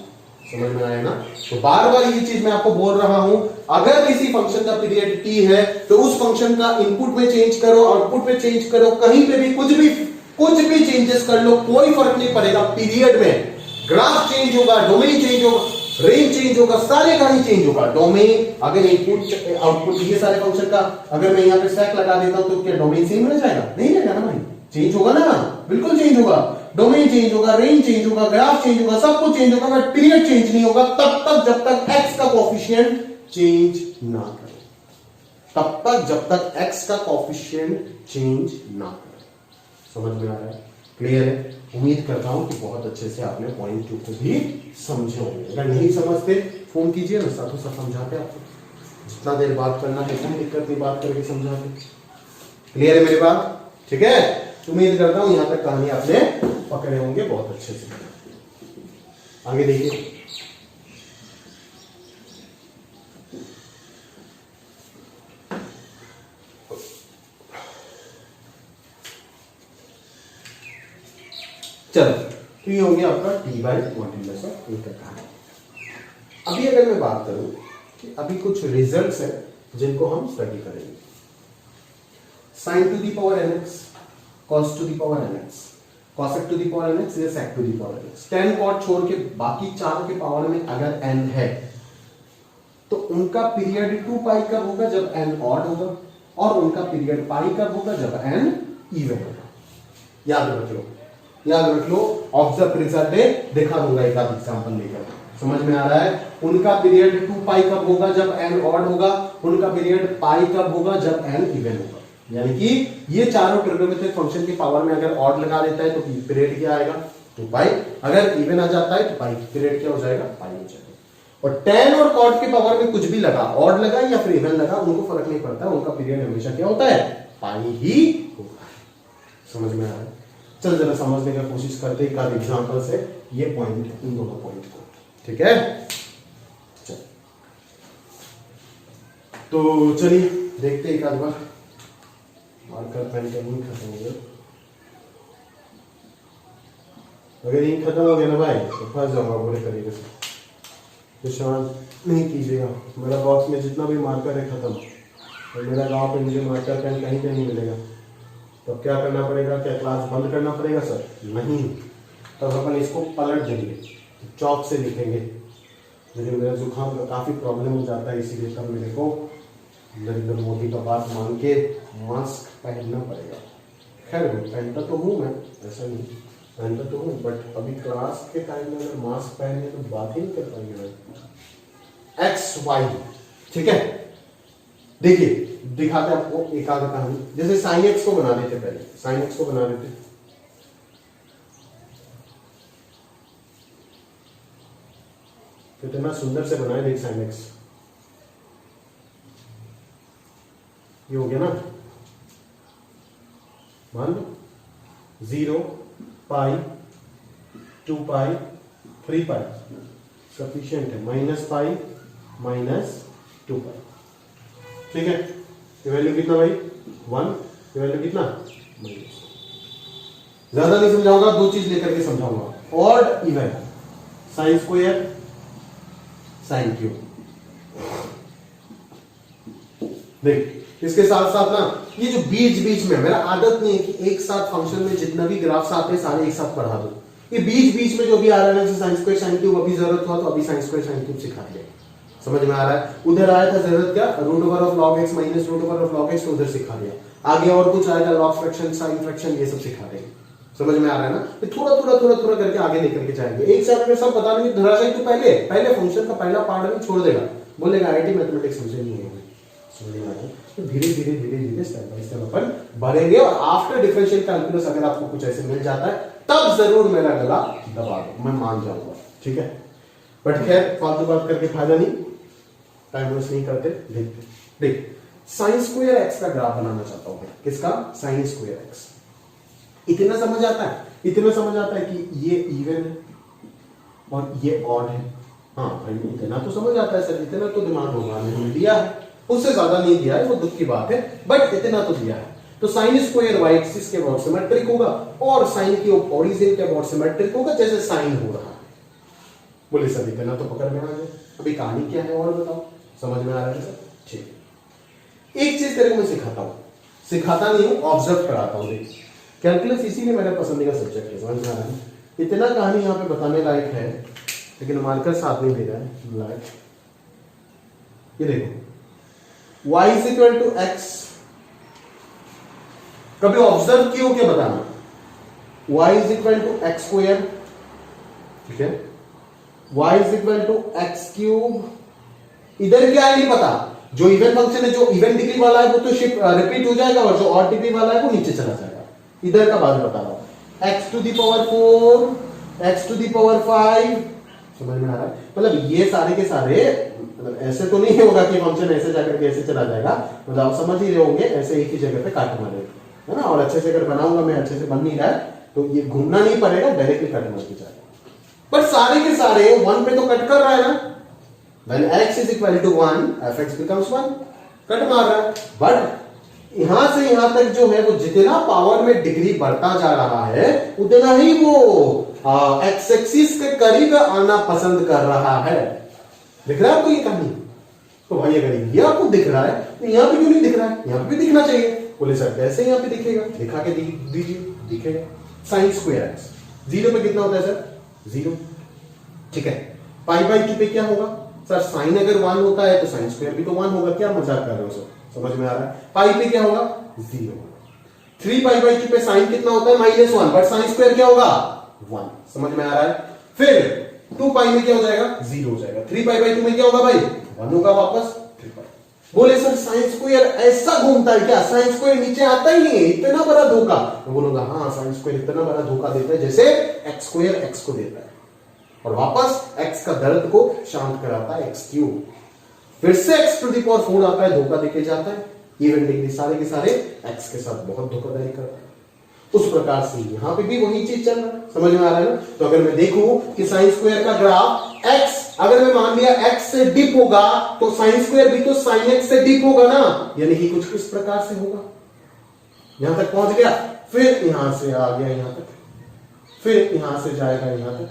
समझ में आया ना? तो बार बार ये चीज मैं आपको बोल रहा हूं, अगर किसी फंक्शन का पीरियड t है तो उस फंक्शन का इनपुट में चेंज करो, आउटपुट में चेंज करो, कहीं पे भी कुछ भी चेंजेस कर लो, कोई फर्क नहीं पड़ेगा। पीरियड में ग्राफ चेंज होगा, डोमेन चेंज होगा, रेंज चेंज होगा, सारे का ही चेंज होगा। डोमेन, अगर इनपुट आउटपुट ये सारे फंक्शन का अगर मैं यहाँ पे स्टैक लगा देता हूं तो क्या डोमेन सेम रह जाएगा? नहीं रहेगा ना भाई, चेंज होगा ना, बिल्कुल चेंज होगा। डोमेन चेंज होगा, रेंज चेंज होगा, ग्राफ चेंज होगा, सब कुछ चेंज होगा, बट पीरियड चेंज नहीं होगा तब तक जब तक x का कोफिशिएंट चेंज ना करे, तब तक जब तक x का कोफिशिएंट चेंज ना करे। समझ में आ रहा है? क्लियर है? उम्मीद करता हूं कि बहुत अच्छे से आपने पॉइंट 2 को भी समझे होंगे। अगर नहीं समझते फोन कीजिए, मैं साथों साथ समझाते आपको, जितना देर बात करना है कोई दिक्कत नहीं, बात करके समझाते। क्लियर है मेरी बात? ठीक है? उम्मीद करता हूं यहां तक कहानी आपने पकड़े होंगे बहुत अच्छे से। आगे देखिए, चलो, तो ये हो गया आपका t by modulus of a का कहानी। अभी अगर मैं बात करूं कि अभी कुछ रिजल्ट्स हैं जिनको हम स्टडी करेंगे। sin to the power nx, cos to the power nx, cosec to the power nx या sec to the power nx, tan cot छोड़ के बाकी चारों के पावर में अगर n है तो उनका पीरियड 2 पाई कब होगा? जब n ऑड होगा, और उनका पीरियड पाई कब होगा? जब n इवन होगा। याद रख लो, याद रख लो। ऑब्जर्व रिजल्ट दिखा दूंगा एक आध एग्जांपल लेकर। समझ में आ रहा है? उनका पीरियड 2 पाई कब होगा? जब n ऑड होगा। उनका पीरियड पाई कब होगा? जब n इवन होगा। यानी कि ये चारों ट्रिग्नोमेट्रिक फंक्शन की पावर में अगर ऑड लगा देता है तो पीरियड क्या आएगा? 2 पाई। अगर इवन आ जाता है तो पाई पीरियड क्या हो जाएगा? पाई हो जाएगा। और tan और cot की पावर में कुछ भी लगा, ऑड लगा या फिर इवन लगा, उनको फर्क नहीं पड़ता, उनका पीरियड हमेशा क्या होता है? पाई ही होगा। समझ में आ रहा है? चल जरा समझने का कोशिश करते हैं एक आध एग्जांपल से ये पॉइंट, इन दोनों पॉइंट को। ठीक है, चल तो चलिए देखते हैं एक आध बार। मार्कर पेन का इंक खत्म हो गया। अगर इंक खत्म हो गया ना भाई तो फंस जाऊंगा पूरे तरीके से। तो शांत नहीं कीजिएगा। मेरा बॉक्स में जितना भी मार्कर है खत्म, और मेरा गांव पे मुझे मार्कर पेन कहीं पे नहीं मिलेगा। तो क्या करना पड़ेगा? क्या क्लास बंद करना पड़ेगा सर? नहीं, तब अपन इसको पलट देंगे, चौक से लिखेंगे। लेकिन मेरा जुकाम का काफ़ी प्रॉब्लम हो जाता है, इसीलिए तब मेरे को नरेंद्र मोदी का बात मान के मास्क पहनना पड़ेगा। खैर पहनता तो हूँ मैं, ऐसा नहीं पहनता तो हूँ, बट अभी क्लास के टाइम में अगर मास्क पहने तो बात ही नहीं कर पाएंगे भाई। एक्स वाई, ठीक है, देखिए दिखाते आपको एक आध कहानी। जैसे साइन एक्स को बना देते, पहले साइन एक्स को बना देते। कितना सुंदर से बनाए देख साइन एक्स। ये हो गया ना, मान लो 0 पाई 2 पाई 3 पाई सफिशियंट है, माइनस पाई माइनस 2 पाई। ठीक है, ये वैल्यू कितना भाई? 1। ये वैल्यू कितना? माइनस। ज्यादा नहीं समझाऊंगा, दो चीज लेकर के समझाऊंगा, odd even, sine square sine cube. देख इसके साथ साथ ना ये जो बीच बीच में, मेरा आदत नहीं है कि एक साथ फंक्शन में जितना भी ग्राफ्स आते हैं सारे एक साथ पढ़ा दो। ये बीच बीच में जो भी आ रहा है, जैसे साइन स्क्वायर साइन क्यूब, अभी जरूरत हुआ तो अभी साइन स्क्वायर साइन क्यूब सिखा दिया। समझ में आ रहा है? उधर आया था जरूरत क्या? Root over of log x minus root over of log x, तो उधर सिखा दिया। आगे और कुछ आएगा, लॉग फ्रैक्शन साइन फ्रैक्शन, ये सब सिखा देंगे। समझ में आ रहा है ना? थोड़ा थोड़ा थोड़ा थोड़ा करके आगे लेकर के जाएंगे। एक साथ में सब बता देंगे धराशायी तो पहले फंक्शन का पहला पार्ट भी छोड़ देगा, बोलेगा आईआईटी मैथमेटिक्स मुझे नहीं है। समझ में आ रहा है? तो धीरे धीरे धीरे धीरे स्टेप बाय स्टेप अपन बढ़ेंगे। और आफ्टर डिफरेंशियल कैलकुलस अगर आपको कुछ ऐसे मिल जाता है तब जरूर मेरा गला दबा दो, मैं मान जाऊंगा। ठीक है, बट खैर फालतू बात करके फायदा नहीं, टाइम वेस्ट नहीं करते। देख साइन स्क्वायर एक्स का ग्राफ बनाना चाहता हूं। किसका? Sine square x. इतना समझ आता है, इतना समझ आता है कि ये इवन है और ये ऑड है। हाँ भाई इतना तो समझ आता है सर, इतना तो दिमाग भगवान ने हमें दिया है, उससे ज्यादा नहीं दिया है, वो दुख की बात है, बट इतना तो दिया है। तो साइन स्क्वायर वाई एक्सिस के अबाउट सिमेट्रिक होगा और साइन क्यूब ओरिजिन के अबाउट सिमेट्रिक होगा, जैसे साइन हो रहा है। बोले सर इतना तो पकड़ में आ गया, अभी कहानी क्या है और बताओ। समझ में आ रहा है सर? ठीक, एक चीज तेरे को मैं सिखाता हूं, सिखाता नहीं हूं, ऑब्जर्व कराता हूं। देख कैलकुलस इसीलिए मेरा पसंदीदा सब्जेक्ट है। समझ में आ रहा है? इतना कहानी यहाँ पे बताने लायक है, लेकिन मार्कर साथ नहीं दे रहा है ब्लैक। ये देखो y is equal to x, कभी ऑब्जर्व किए क्या बताना? y is equal to x square, ठीक है, y is equal to x cube. इधर क्या है नहीं पता, जो इवन फंक्शन है, जो इवन डिग्री वाला है वो तो रिपीट हो जाएगा, और जो ऑड डिग्री वाला है वो नीचे चला जाएगा। इधर का बात बता रहा हूं, x to the power 4, x to the power 5। समझ में आ रहा है? मतलब ये सारे के सारे, मतलब ऐसे तो नहीं होगा कि फंक्शन ऐसे जाकर के ऐसे चला जाएगा, मतलब आप समझ ही रहे होंगे, ऐसे एक ही जगह पे काट मारेगा, है ना? और अच्छे से अगर बनाऊंगा मैं, अच्छे से बन नहीं रहा है तो ये घूमना नहीं पड़ेगा, डायरेक्टली कट मार के जाएगा। बट सारे के सारे 1 पे तो कट कर रहा है ना, when x is equal to 1 fx becomes 1, cut मार रहा है। बट यहां से यहां तक जो है वो जितना पावर में डिग्री बढ़ता जा रहा है उतना ही वो एक्स एक्सिस के करीब आना पसंद कर रहा है। दिख रहा है आपको ये कहानी? तो भाई अगर ये आपको दिख रहा है तो यहां पे क्यों नहीं दिख रहा है? यहां पे भी दिखना चाहिए। बोले सर कैसे यहां पे दिखेगा? दिखा के दीजिए, दिखेगा। साइन स्क्वायर एक्स 0 पे कितना होता है सर? 0। ठीक है, पाई बाई 2 पे क्या होगा सर? साइन अगर 1 होता है तो साइन स्क्वायर भी तो 1 होगा। क्या मजाक कर रहे हो सर? समझ में आ रहा है? पाई पे क्या होगा? 0। 3 पाई बाई 2 पे साइन कितना होता है? -1, बट साइन स्क्वायर क्या होगा? 1। समझ में आ रहा है? फिर 2 पाई में क्या हो जाएगा 0 हो जाएगा, 3 पाई बाई 2 में क्या होगा भाई 1 होगा वापस 3 पाई। बोले सर साइन स्क्वायर ऐसा घूमता है क्या, साइन स्क्वायर नीचे आता ही नहीं है, इतना बड़ा धोखा। मैं बोलूंगा हाँ साइन स्क्वायर इतना बड़ा धोखा देता है जैसे एक्स स्क्वायर एक्स को देता है और वापस एक्स का दर्द को शांत कराता है एक्स क्यूब, फिर से एक्स टू द पावर 4 आता है, धोखा देके जाता है, इवन डिग्री सारे के सारे एक्स के साथ बहुत धोखाधड़ी करता है। उस प्रकार से यहां पे भी वही चीज चल रहा है, समझ में आ रहा है ना। तो अगर मैं देखूं कि साइन स्क्वायर का ग्राफ एक्स, अगर मैं मान लिया एक्स से डिप होगा तो साइन स्क्वायर भी तो साइन एक्स से डिप होगा ना, यानी कि कुछ इस प्रकार से होगा। यहां तक पहुंच गया, फिर यहां से आ गया यहां तक, फिर यहां से जाएगा यहां तक,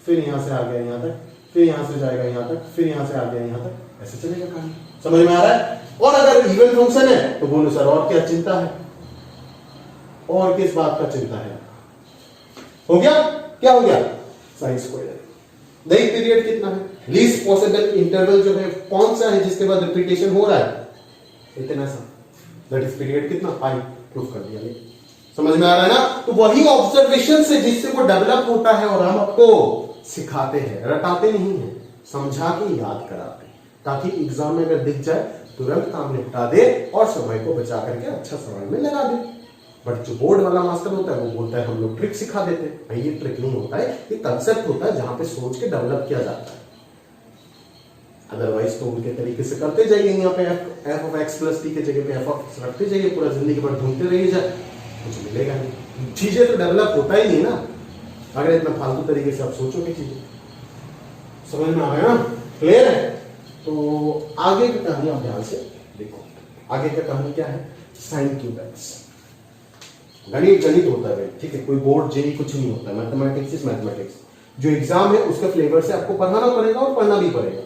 फिर यहां से आ गया यहां तक, फिर यहां से जाएगा यहां तक, फिर यहां से आ गया यहां तक, ऐसे चलेगा कहानी। समझ में आ रहा है। और अगर इवन फंक्शन है तो बोलो सर और क्या चिंता है, और किस बात का चिंता है। हो गया, क्या हो गया साइन स्क्वायर। नई पीरियड कितना है, लीस्ट पॉसिबल इंटरवल जो है कौन सा है जिसके बाद रिपीटेशन हो रहा है, इतना सा, दैट इज पीरियड कितना पाई, प्रूफ कर दिया। समझ में आ रहा है ना। तो वही ऑब्जर्वेशन से जिससे वो डेवलप होता है और हम आपको सिखाते हैं, रटाते नहीं है, समझा के याद कराते हैं, ताकि एग्जाम में अगर दिख जाए तुरंत काम निपटा दे और समय को बचा करके अच्छा समय में लगा दे। बट जो बोर्ड वाला मास्टर होता है वो बोलता है हम लोग ट्रिक सिखा देते हैं, भाई ये ट्रिक नहीं होता है, ये कंसेप्ट होता है जहां पे सोच के डेवलप किया जाता है। अदरवाइज तो उनके तरीके से करते जाइए, यहाँ पे F of x plus T के जगह पे एफ ऑफ एक्स रखते जाइए, पूरा जिंदगी भर ढूंढते रहिए जाए, कुछ मिलेगा नहीं, चीजें तो डेवलप होता ही नहीं ना अगर इतना फालतू तरीके से आप सोचोगे चीजें। समझ में आ गया ना, क्लियर है। तो आगे की कहानी आप ध्यान से देखो, आगे का कहानी क्या है, साइन क्यूब एक्स। गणित होता है, ठीक है, कोई बोर्ड जेई कुछ नहीं होता, मैथमेटिक्स इज मैथमेटिक्स। जो एग्जाम है उसके फ्लेवर से आपको पढ़ाना पड़ेगा और पढ़ना भी पड़ेगा।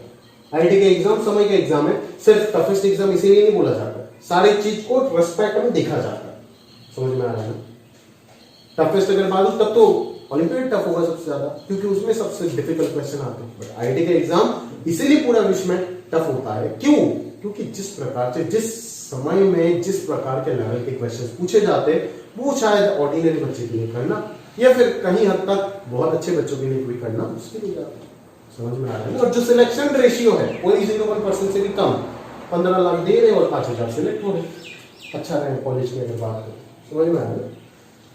आईटी का एग्जाम समय का एग्जाम है, सिर्फ टफेस्ट एग्जाम इसीलिए नहीं बोला जाता, सारी चीज को रेस्पेक्ट में देखा जाता है। समझ में आ रहा है ना। टफेस्ट अगर मालूम तब तो ओलंपियाड टफ होगा सबसे ज्यादा, क्योंकि उसमें सबसे डिफिकल्ट क्वेश्चन आते हैं। बट आईटी का एग्जाम इसीलिए पूरा विश्व में टफ होता है, क्यों, क्योंकि जिस प्रकार से जिस समय में जिस प्रकार के लेवल के क्वेश्चन पूछे जाते हैं वो शायद ऑर्डिनरी बच्चे के लिए करना या फिर कहीं हद तक बहुत अच्छे बच्चों के लिए कोई करना मुश्किल हो जाता है। समझ में आ रहा है। और जो सिलेक्शन रेशियो है वो 0.1% से भी कम, 15 लाख दे रहे और 5000 सिलेक्ट हो रहे, अच्छा रहे कॉलेज की अगर बात करें। समझ में आ रहा है,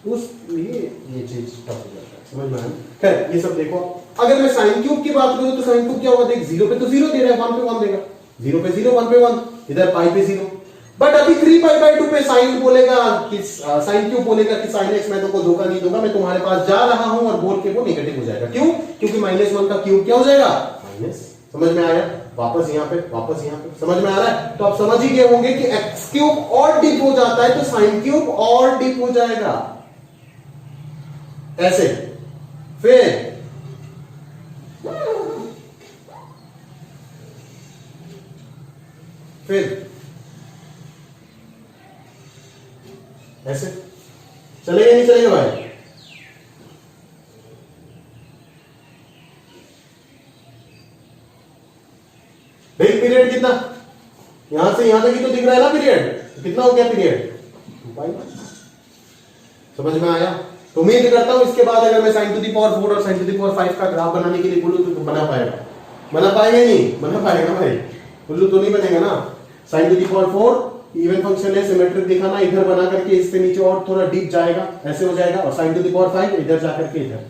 उस लिए ये चीज टफ हो जाता है। समझ में आ रहा है। खैर ये सब देखो, अगर मैं साइन क्यूब की बात करूं तो साइन क्यूब क्या होगा, देख 0 पे तो 0 दे रहा है, 1 पे 1 देगा, 0 पे 0 1 पे 1, इधर पाई पे 0। बट अभी 3 पाई बाई 2 पे साइन बोलेगा कि साइन क्यूब बोलेगा कि साइन एक्स मैं तुमको धोखा नहीं दूंगा, मैं तुम्हारे पास जा रहा हूं, और बोल के वो नेगेटिव हो जाएगा। क्यों, क्योंकि -1 का क्यूब क्या हो जाएगा माइनस। समझ में आया, वापस यहां पे वापस यहां पे, समझ में आ रहा है। तो आप समझ ही गए होंगे कि एक्स क्यूब और डिप हो जाता है तो साइन क्यूब और डिप हो जाएगा, ऐसे। फिर ऐसे चलेगा नहीं चलेगा भाई, भाई पीरियड कितना, यहां से यहां तक ही तो दिख रहा है ना पीरियड, कितना हो गया पीरियड 2 पाई। समझ में आया। तो उम्मीद करता हूं इसके बाद अगर मैं sin टू द पावर 4 और sin टू द पावर 5 का ग्राफ बनाने के लिए बोलूं तो बना पाएगा, बना पाएगा नहीं, बना पाएगा भाई, बोलूं तो नहीं बनेगा ना। sin to the power 4 even function है, सिमेट्रिक दिखाना, इधर बना करके इससे नीचे और थोड़ा डीप जाएगा, ऐसे हो जाएगा, और sin टू द पावर 5 इधर जाकर के इधर।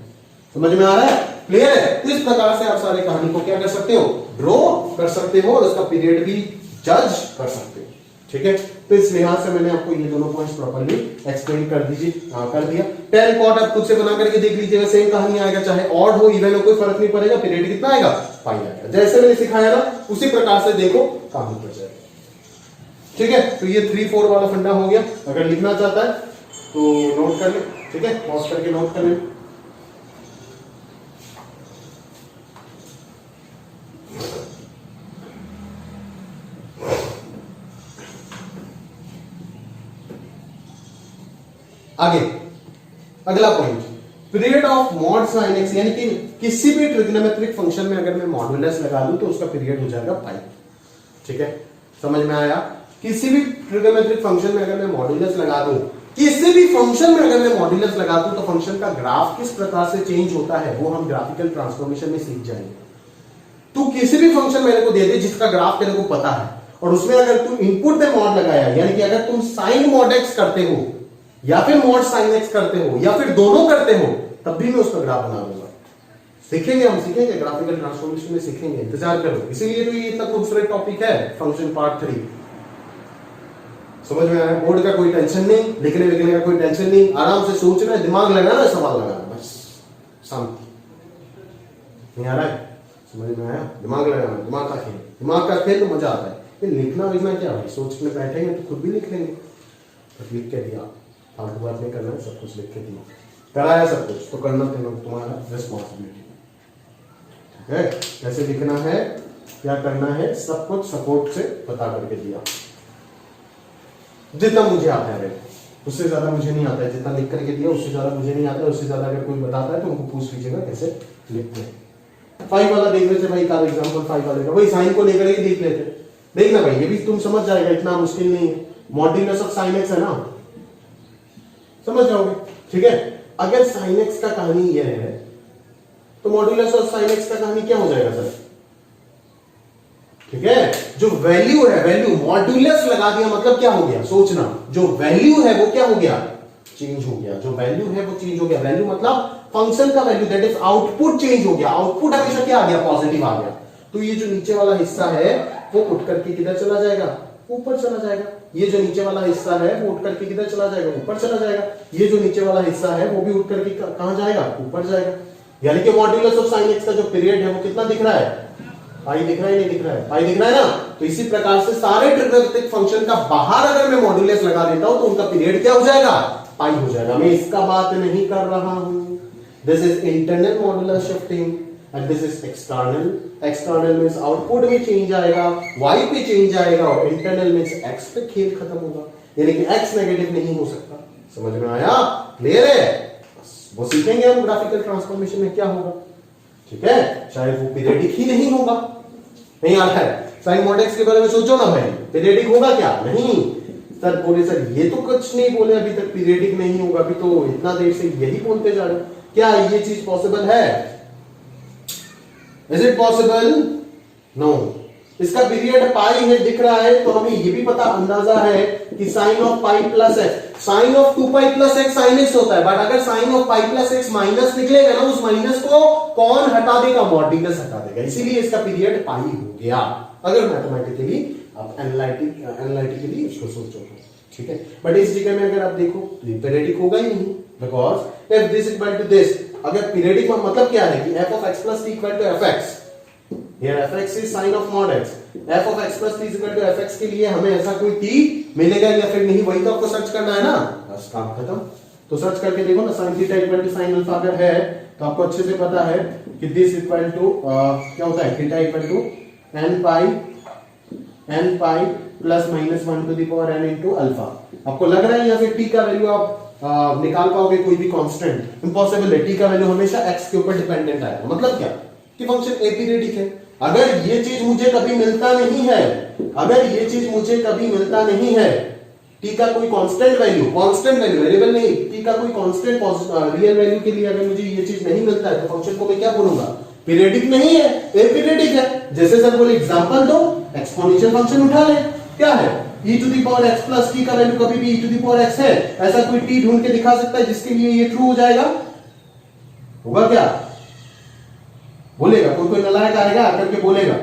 समझ में आ रहा है, क्लियर है। तो इस प्रकार से आप सारे कहानी को क्या कर सकते हो, ड्रॉ कर सकते हो, और उसका पीरियड भी जज कर सकते हो। ठीक है, तो इस लिहाज से मैंने आपको ये दोनों पॉइंट्स प्रॉपर्ली एक्सप्लेन कर दिया। टेन कॉट आप खुद से बना करके देख लीजिएगा, सेम कहानी आएगा, चाहे ऑड हो इवन हो, कोई फर्क नहीं पड़ेगा, पीरियड कितना आएगा पाई आएगा। जैसे मैंने सिखाया ना उसी प्रकार से देखो काम कर जाएगा। ठीक है, तो ये 3-4 वाला फंडा हो गया। अगर लिखना चाहता है तो नोट कर ले, ठीक है, पॉज करके नोट कर ले। आगे अगला point, period of mod sine x, यानी कि किसी भी ट्रिग्नोमेट्रिक फंक्शन में अगर मैं मॉडुलस लगा दूं तो उसका पीरियड हो जाएगा पाई। ठीक है, समझ में आया। किसी भी ट्रिग्नोमेट्रिक फंक्शन में अगर मैं मॉडुलस लगा दूं किसी भी फंक्शन में अगर मैं मॉड्यूलस लगाता हूं तो फंक्शन का ग्राफ किस प्रकार से चेंज होता है वो हम ग्राफिकल ट्रांसफॉर्मेशन में सीख जाएंगे। तू किसी भी फंक्शन मेरे को दे दे जिसका ग्राफ तेरे को पता है, और उसमें अगर तू इनपुट पे मॉड लगाया, यानी कि अगर तुम साइन मॉड एक्स करते हो या फिर मॉड साइन एक्स करते हो या फिर दोनों करते हो, तब भी मैं उसका ग्राफ बना दूंगा। सीखेंगे, हम सीखेंगे ग्राफिकल ट्रांसफॉर्मेशन में सीखेंगे, इंतजार करो। इसीलिए तो ये इतना खूबसूरत टॉपिक है फंक्शन पार्ट 3। समझ में आया? बोर्ड का कोई टेंशन नहीं, लिखने लिखने का कोई टेंशन नहीं, आराम से सोचना है, दिमाग लगाना है, सवाल लगाना, बस शांति। नहीं आ रहा है? समझ में आया? दिमाग लगाना, दिमाग का खेल, दिमाग का खेल तो मजा आता है। ये लिखना लिखना क्या भाई, सोचने बैठेंगे तो खुद भी लिख लेंगे। तो लिख के दिया, फालतू बात नहीं करना है, सब कुछ लिख के दिया, कराया सब कुछ, तो करना तुम्हारा रिस्पॉन्सिबिलिटी है। कैसे लिखना है, क्या करना है, सब कुछ सपोर्ट से बता करके दिया। जितना मुझे आता है, उससे ज्यादा मुझे नहीं आता है, जितना लिख करके दिया उससे ज्यादा मुझे नहीं आता है। उससे ज्यादा अगर कोई बताता है तो उनको पूछ लीजिएगा कैसे लिखते हैं। 5 वाला देख लेते भाई, का एग्जांपल 5 वाले का वही साइन को लेकर ही देख लेते। देखना भाई, ये भी तुम समझ जाएगा, इतना मुश्किल नहीं है। मॉड्यूलस ऑफ साइन एक्स है ना, समझ जाओगे, ठीक है। अगर साइन एक्स का कहानी यह है तो मॉड्यूलस ऑफ साइन एक्स का कहानी क्या हो जाएगा सर? ठीक है, जो वैल्यू है, वैल्यू मॉड्यूलस लगा दिया मतलब क्या हो गया, सोचना, जो वैल्यू है वो क्या हो गया, चेंज हो गया। जो वैल्यू है वो चेंज हो गया। वैल्यू मतलब फंक्शन का value, that is output change हो गया। आउटपुट हमेशा क्या आ गया, पॉजिटिव आ गया। तो ये जो नीचे वाला हिस्सा है वो उठ करके किधर चला जाएगा, ऊपर चला जाएगा। ये जो नीचे वाला हिस्सा है वो उठ करके किधर चला जाएगा, ऊपर चला जाएगा। ये जो नीचे वाला हिस्सा है वो भी उठ करके कहां जाएगा, ऊपर जाएगा। यानी कि मॉड्यूलस ऑफ साइन एक्स का जो पीरियड है वो कितना दिख रहा है, पाई दिख रहा है, नहीं दिख रहा है, पाई दिख रहा है ना। तो इसी प्रकार से सारे ट्रिग्नोमेट्रिक फंक्शन का बाहर अगर मैं मॉड्यूलस लगा देता हूं तो उनका पीरियड क्या हो जाएगा, पाई हो जाएगा। मैं इसका बात नहीं कर रहा हूं। This is internal modulus shifting and this is external. External means output में चेंज आएगा, वाई पे चेंज आएगा, और इंटरनल मींस एक्स पे खेल खत्म होगा, यानी कि एक्स नेगेटिव नहीं हो सकता। समझ में आया? क्लियर है? वो सीखेंगे हम ग्राफिकल ट्रांसफॉर्मेशन में क्या होगा, ठीक है। शायद वो पीरियडिक ही नहीं होगा, नहीं आ रहा है। साइन मॉड एक्स के बारे में सोचो ना भाई, पीरियडिक होगा क्या, नहीं। सर बोले सर ये तो कुछ नहीं बोले अभी तक, पीरियडिक नहीं होगा, अभी तो इतना देर से यही बोलते जा रहे। क्या ये चीज पॉसिबल है? Is it possible? नो। इसका पीरियड पाई है दिख रहा है, तो हमें ये भी पता अंदाजा है कि sine of pi plus x, sine of 2 pi plus x sine x होता है। बट अगर sine of pi plus x minus निकलेगा ना, उस माइनस को कौन हटा देगा, मॉड्यूलस हटा देगा। इसीलिए इसका पीरियड पाई हो गया। अगर मैथमेटिकली आप एनालिटिकली इसको सोचो, ठीक है। बट इस जगह में अगर आप देखो पीरियडिक होगा ही नहीं, because if this equal to this, अगर पीरियडिक का मतलब क्या है कि f of x plus t equal to fx, here fx is sin of mod x, f of x plus t equal to fx के लिए हमें ऐसा कोई t मिलेगा या फिर नहीं, वही तो आपको सर्च करना है ना, बस काम खत्म। तो सर्च करके देखो ना, sin theta equal to sin alpha अगर है तो आपको अच्छे से पता है कि दिस इक्वल टू क्या होता है, theta equal to n pi plus minus 1 to the power n into alpha. आपको लग रहा है या फिर t का वैल्यू आप निकाल पाओगे कोई भी कांस्टेंट? इम्पॉसिबल है। t का वैल्यू हमेशा x के ऊपर डिपेंडेंट आएगा। मतलब क्या कि फंक्शन एपीरियडिक है। अगर ये चीज मुझे कभी मिलता नहीं है, अगर ये चीज मुझे कभी मिलता नहीं है, t का कोई constant value, constant value variable नहीं, t का कोई कांस्टेंट रियल वैल्यू के लिए अगर मुझे ये चीज नहीं मिलता है, तो फंक्शन को मैं क्या बोलूंगा, पीरियडिक नहीं है, एपीरियडिक है। जैसे सर बोले एग्जांपल दो, एक्सपोनेंशियल फंक्शन उठा ले, क्या है e to the power x plus t का वैल्यू कभी भी e to the power x है, ऐसा कोई t ढूंढ के दिखा सकता है जिसके लिए ये ट्रू हो जाएगा? होगा क्या? बोलेगा कोई नालायक आएगा आकर के बोलेगा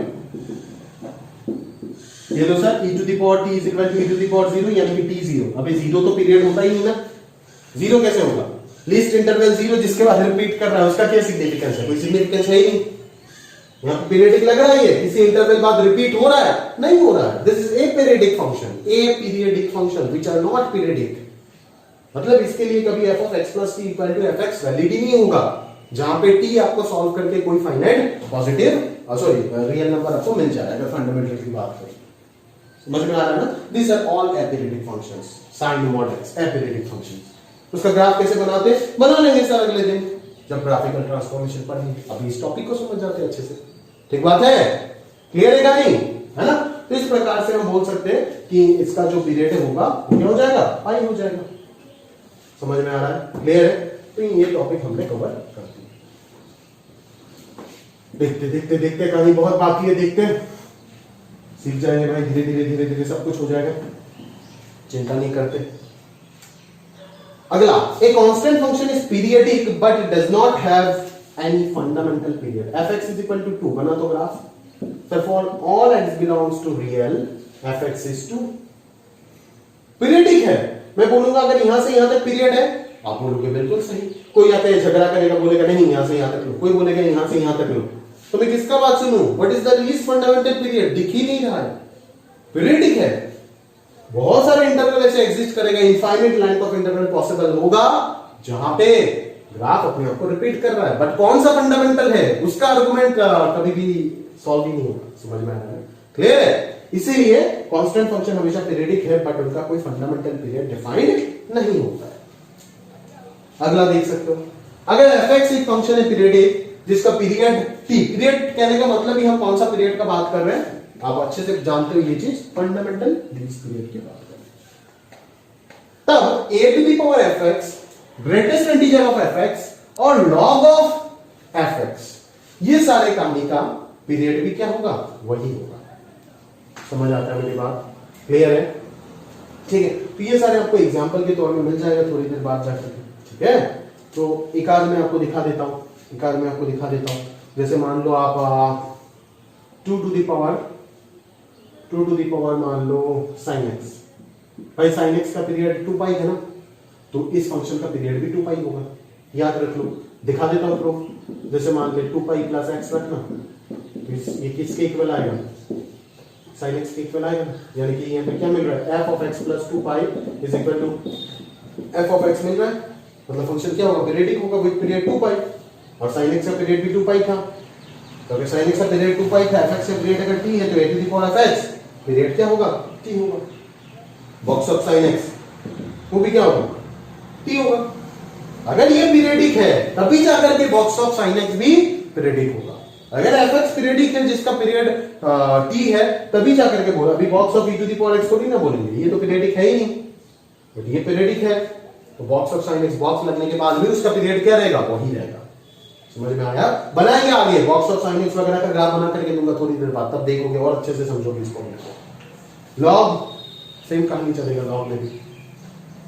ये लो sir e to the power t is equal to e to the power 0, यानी कि t 0। अबे 0 तो पीरियड होता ही नहीं ना, 0 कैसे होगा? लीस्ट इंटरवल 0 जिसके बाद रिपीट कर रहा है उसका क्या सिग्निफिकेंस है? कोई सिग्निफिकेंस है ही नहीं। यहां पे पीरियडिक लग रहा है, ये किसी इंटरवल बाद रिपीट हो रहा है? नहीं हो रहा है। This is a periodic function, a periodic function which are not periodic. मतलब इसके लिए कभी f of x plus t equal to fx valid ही नहीं होगा, जहां पे t आपको सॉल्व करके कोई finite positive sorry real number आपको मिल जाएगा। अगर फंडामेंटल की बात करें, समझ में आ रहा है ना? This are all aperiodic functions, sine mod x aperiodic functions. उसका ग्राफ कैसे बनाते, बना लेंगे सर अगले दिन जब ग्राफिकल ट्रांसफॉर्मेशन पढ़ेंगे। अभी इस टॉपिक को समझ जाते हैं अच्छे से, ठीक बात है? क्लियर है नहीं, है ना? तो इस प्रकार से हम बोल सकते हैं कि इसका जो पीरियड होगा वो क्या हो जाएगा, पाई हो जाएगा। समझ में आ रहा है, क्लियर है? तो ये टॉपिक हमने कवर कर दिया। देखते देखते देखते कहानी बहुत बाकी है, देखते हैं, सीख जाएंगे भाई, धीरे धीरे धीरे धीरे सब कुछ हो जाएगा, चिंता नहीं करते। अगला, a constant function is periodic but it does not have any fundamental period. fx is equal to 2 बना तो graph, for all x belongs to real fx is 2। Periodic है, मैं बोलूंगा अगर यहां से यहां तक पीरियड है, आप बोलोगे बिल्कुल सही। कोई आता है झगड़ा करेगा, बोलेगा नहीं यहां से यहां तक लो, कोई बोलेगा यहां से यहां तक लो, तो मैं किसका बात सुनूं? What is the least fundamental period? दिख ही नहीं रहा है, पीरियडिक है। बहुत सारे इंटरवल ऐसे एग्जिस्ट करेगा, infinite length of interval possible होगा जहां पे ग्राफ अपने आप को रिपीट कर रहा है, बट कौन सा फंडामेंटल है उसका आर्गुमेंट कभी भी सॉल्व ही नहीं होगा। समझ में आ रहा है, क्लियर है? इसीलिए कांस्टेंट फंक्शन हमेशा पीरियडिक है, बट उनका कोई फंडामेंटल पीरियड डिफाइंड नहीं होता है। अगला देख सकते हो, अगर fx एक फंक्शन है पीरियडिक जिसका पीरियड t, पीरियड कहने का मतलब ही हम कौन सा पीरियड का बात कर रहे हैं, आप अच्छे से जानते हो ये चीज, फंडामेंटल लीस्ट पीरियड की बात कर रहे हैं। तब a to the power fx, greatest integer of fx और log ऑफ fx, ये सारे कहानी का पीरियड भी क्या होगा? वही होगा। समझ आता है मेरी बात, क्लियर है? ठीक है, तो ये सारे आपको एग्जांपल के तौर में मिल जाएगा थोड़ी देर बाद जाकर, ठीक है? तो एक आध मैं आपको दिखा देता हूं, जैसे मान लो आप 2 टू द पावर मान लो sin x, भाई sin x का पीरियड 2 पाई है ना, तो इस फंक्शन का पीरियड भी 2 पाई होगा, याद रख लो। दिखा देता हूं प्रूफ, जैसे मान ले 2 पाई प्लस x रखना, तो ये किसके इक्वल आएगा? sin x के इक्वल आएगा, यानी कि यहाँ पे क्या मिल रहा है? f of x plus 2 pi is equal to f of x मिल रहा है, मतलब फंक्शन क्या होगा? पीरियडिक होगा विद पीरियड 2 पाई, और sin x का पीरियड भी 2 पाई था, तो अगर sin x का पीरियड 2 पाई था, fx का पीरियड अगर t है, तो a to the power of x period क्या होगा? t होगा। बॉक्स ऑफ sin x वो भी क्या होगा? t होगा। अगर ये पीरियडिक है तभी जाकर के बॉक्स ऑफ sin x भी पीरियडिक होगा। अगर fx पीरियडिक है जिसका पीरियड t है, तभी जाकर के बोला, अभी box of e to the power x थोड़ी ना बोलेंगे, ये तो पीरियडिक है ही नहीं, बट ये पीरियडिक है, तो box of sin x box लगने के बाद भी उसका पीरियड क्या रहेगा? वही रहेगा। समझ में आया? बनाएंगे आगे बॉक्स ऑफ sin x वगैरह का ग्राफ बना करके दूंगा थोड़ी देर बाद, तब देखोगे और अच्छे से समझोगे इसको। लॉग सेम कहानी चलेगा, लॉग में भी,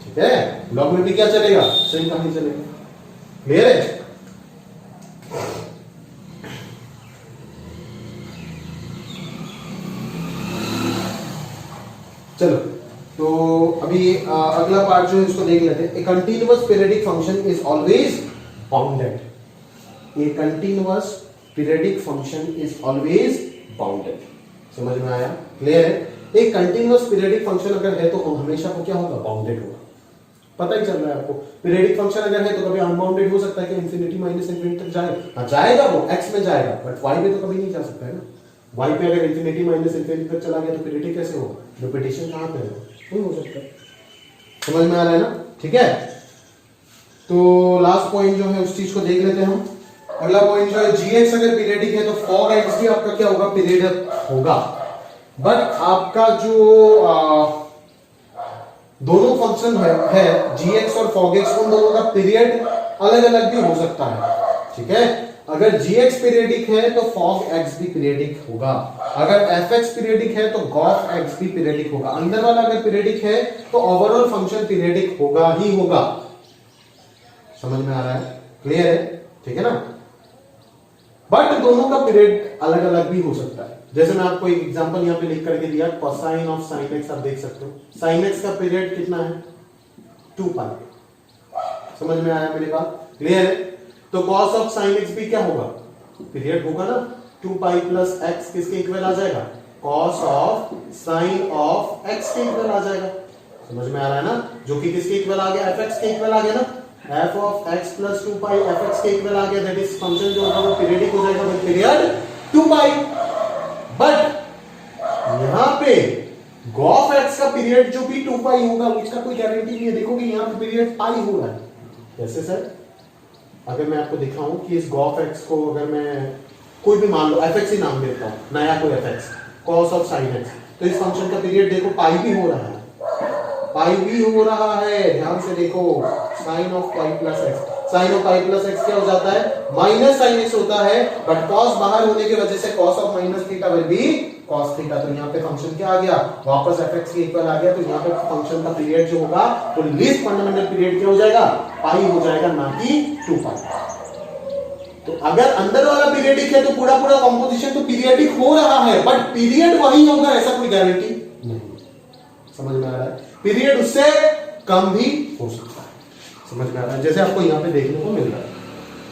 ठीक है? लॉग में भी क्या चलेगा? सेम कहानी चलेगा, क्लियर है? चलो, तो अभी अगला पार्ट जो है इसको देख लेते हैं। A continuous periodic function is always bounded. A continuous periodic function is always bounded. समझ में आया? क्लियर है? एक कंटीन्यूअस पीरियडिक फंक्शन अगर है तो हमेशा को क्या होगा? बाउंडेड होगा। पता ही चल रहा है आपको, पीरियडिक फंक्शन अगर है तो कभी अनबाउंडेड हो सकता है कि इंफिनिटी माइनस इंफिनिटी तक जाएगा, जाएगा वो x में जाएगा, बट y पे तो कभी नहीं जा सकता है ना। y पे अगर इंफिनिटी माइनस इंफिनिटी तक चला गया तो पीरियडिक कैसे होगा? रिपीटेशन कहां पे है? नहीं हो सकता। समझ में आ रहा है ना? ठीक है, तो लास्ट पॉइंट जो है उस चीज को देख लेते हैं हम। अगला पॉइंट जो है gx अगर पीरियडिक है तो fog x भी आपका क्या होगा? पीरियडिक होगा, बट आपका जो दोनों फंक्शन है gx और fog x, उन दोनों का पीरियड अलग अलग भी हो सकता है, ठीक है? अगर gx पीरियडिक है तो fog x भी पीरियडिक होगा, अगर fx पीरियडिक है तो gof x भी पीरियडिक होगा। अंदर वाला अगर पीरियडिक है तो ओवरऑल फंक्शन पीरियडिक होगा ही होगा। समझ में आ रहा है? क्लियर है? ठीक है ना? बट दोनों का पीरियड अलग अलग भी हो सकता है। जैसे मैं आपको एक एग्जांपल यहां पे लिख करके दिया, कोसाइन ऑफ sin x, आप देख सकते हो sin x का पीरियड कितना है? 2 पाई। समझ में आया मेरी बात? क्लियर है? तो cos ऑफ sin x भी क्या होगा? पीरियड होगा ना। 2 पाई प्लस x किसके इक्वल आ जाएगा? cos of sin of x के इक्वल आ जाएगा। समझ में आ रहा है ना? जो कि किसके इक्वल आ गया? fx के इक्वल आ गया ना। f of x plus 2 pi fx के इक्वल आ गया, दैट इज फंक्शन जो होगा वो पीरियडिक हो जाएगा विद पीरियड 2 पाई। बट यहां पे गॉफ x का पीरियड जो भी 2 पाई होगा उसका कोई गारंटी नहीं है। देखोगे यहां पे पीरियड पाई हो रहा है। कैसे सर? अगर मैं आपको दिखाऊं कि इस गॉफ x को अगर मैं कोई भी मान लो fx ही नाम देता हूं, नया कोई fx, cos of sin x, तो इस फंक्शन का पीरियड देखो पाई भी हो रहा है। पाई भी हो रहा है, ध्यान से देखो, sine of pi plus x, sine of pi plus x क्या हो जाता है, माइनस साइन एक्स होता है, बट कॉस बाहर होने की वजह से cos of minus theta will be cos theta. तो यहाँ पे फंक्शन क्या आ गया, वापस fx के इक्वल आ गया। तो यहाँ पे फंक्शन का पीरियड जो होगा वो लीस्ट फंडामेंटल पीरियड क्या हो जाएगा, पाई हो जाएगा, ना कि 2 पाई। तो अगर अंदर वाला पीरियडिक है तो पूरा पूरा कॉम्पोजिशन तो पीरियडिक हो रहा है, बट पीरियड वही होगा ऐसा कोई गारंटी नहीं। समझ में आ रहा है, पीरियड उससे कम भी हो सकता है। समझ में आ रहा है, जैसे आपको यहाँ पे देखने को मिल रहा है।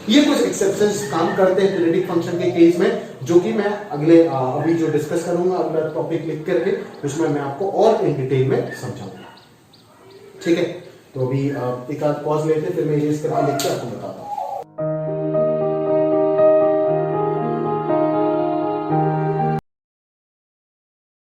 ये कुछ एक्सेप्शंस काम करते हैं पीरियडिक फंक्शन के केस में, जो कि मैं अगले अभी जो डिस्कस करूंगा अगला टॉपिक लिख करके, उसमें मैं आपको और इन डिटेल में समझाऊंगा। ठीक है, तो अभी एक आध पॉज लेते, फिर मैं ये करके लिख के आपको बताता हूँ।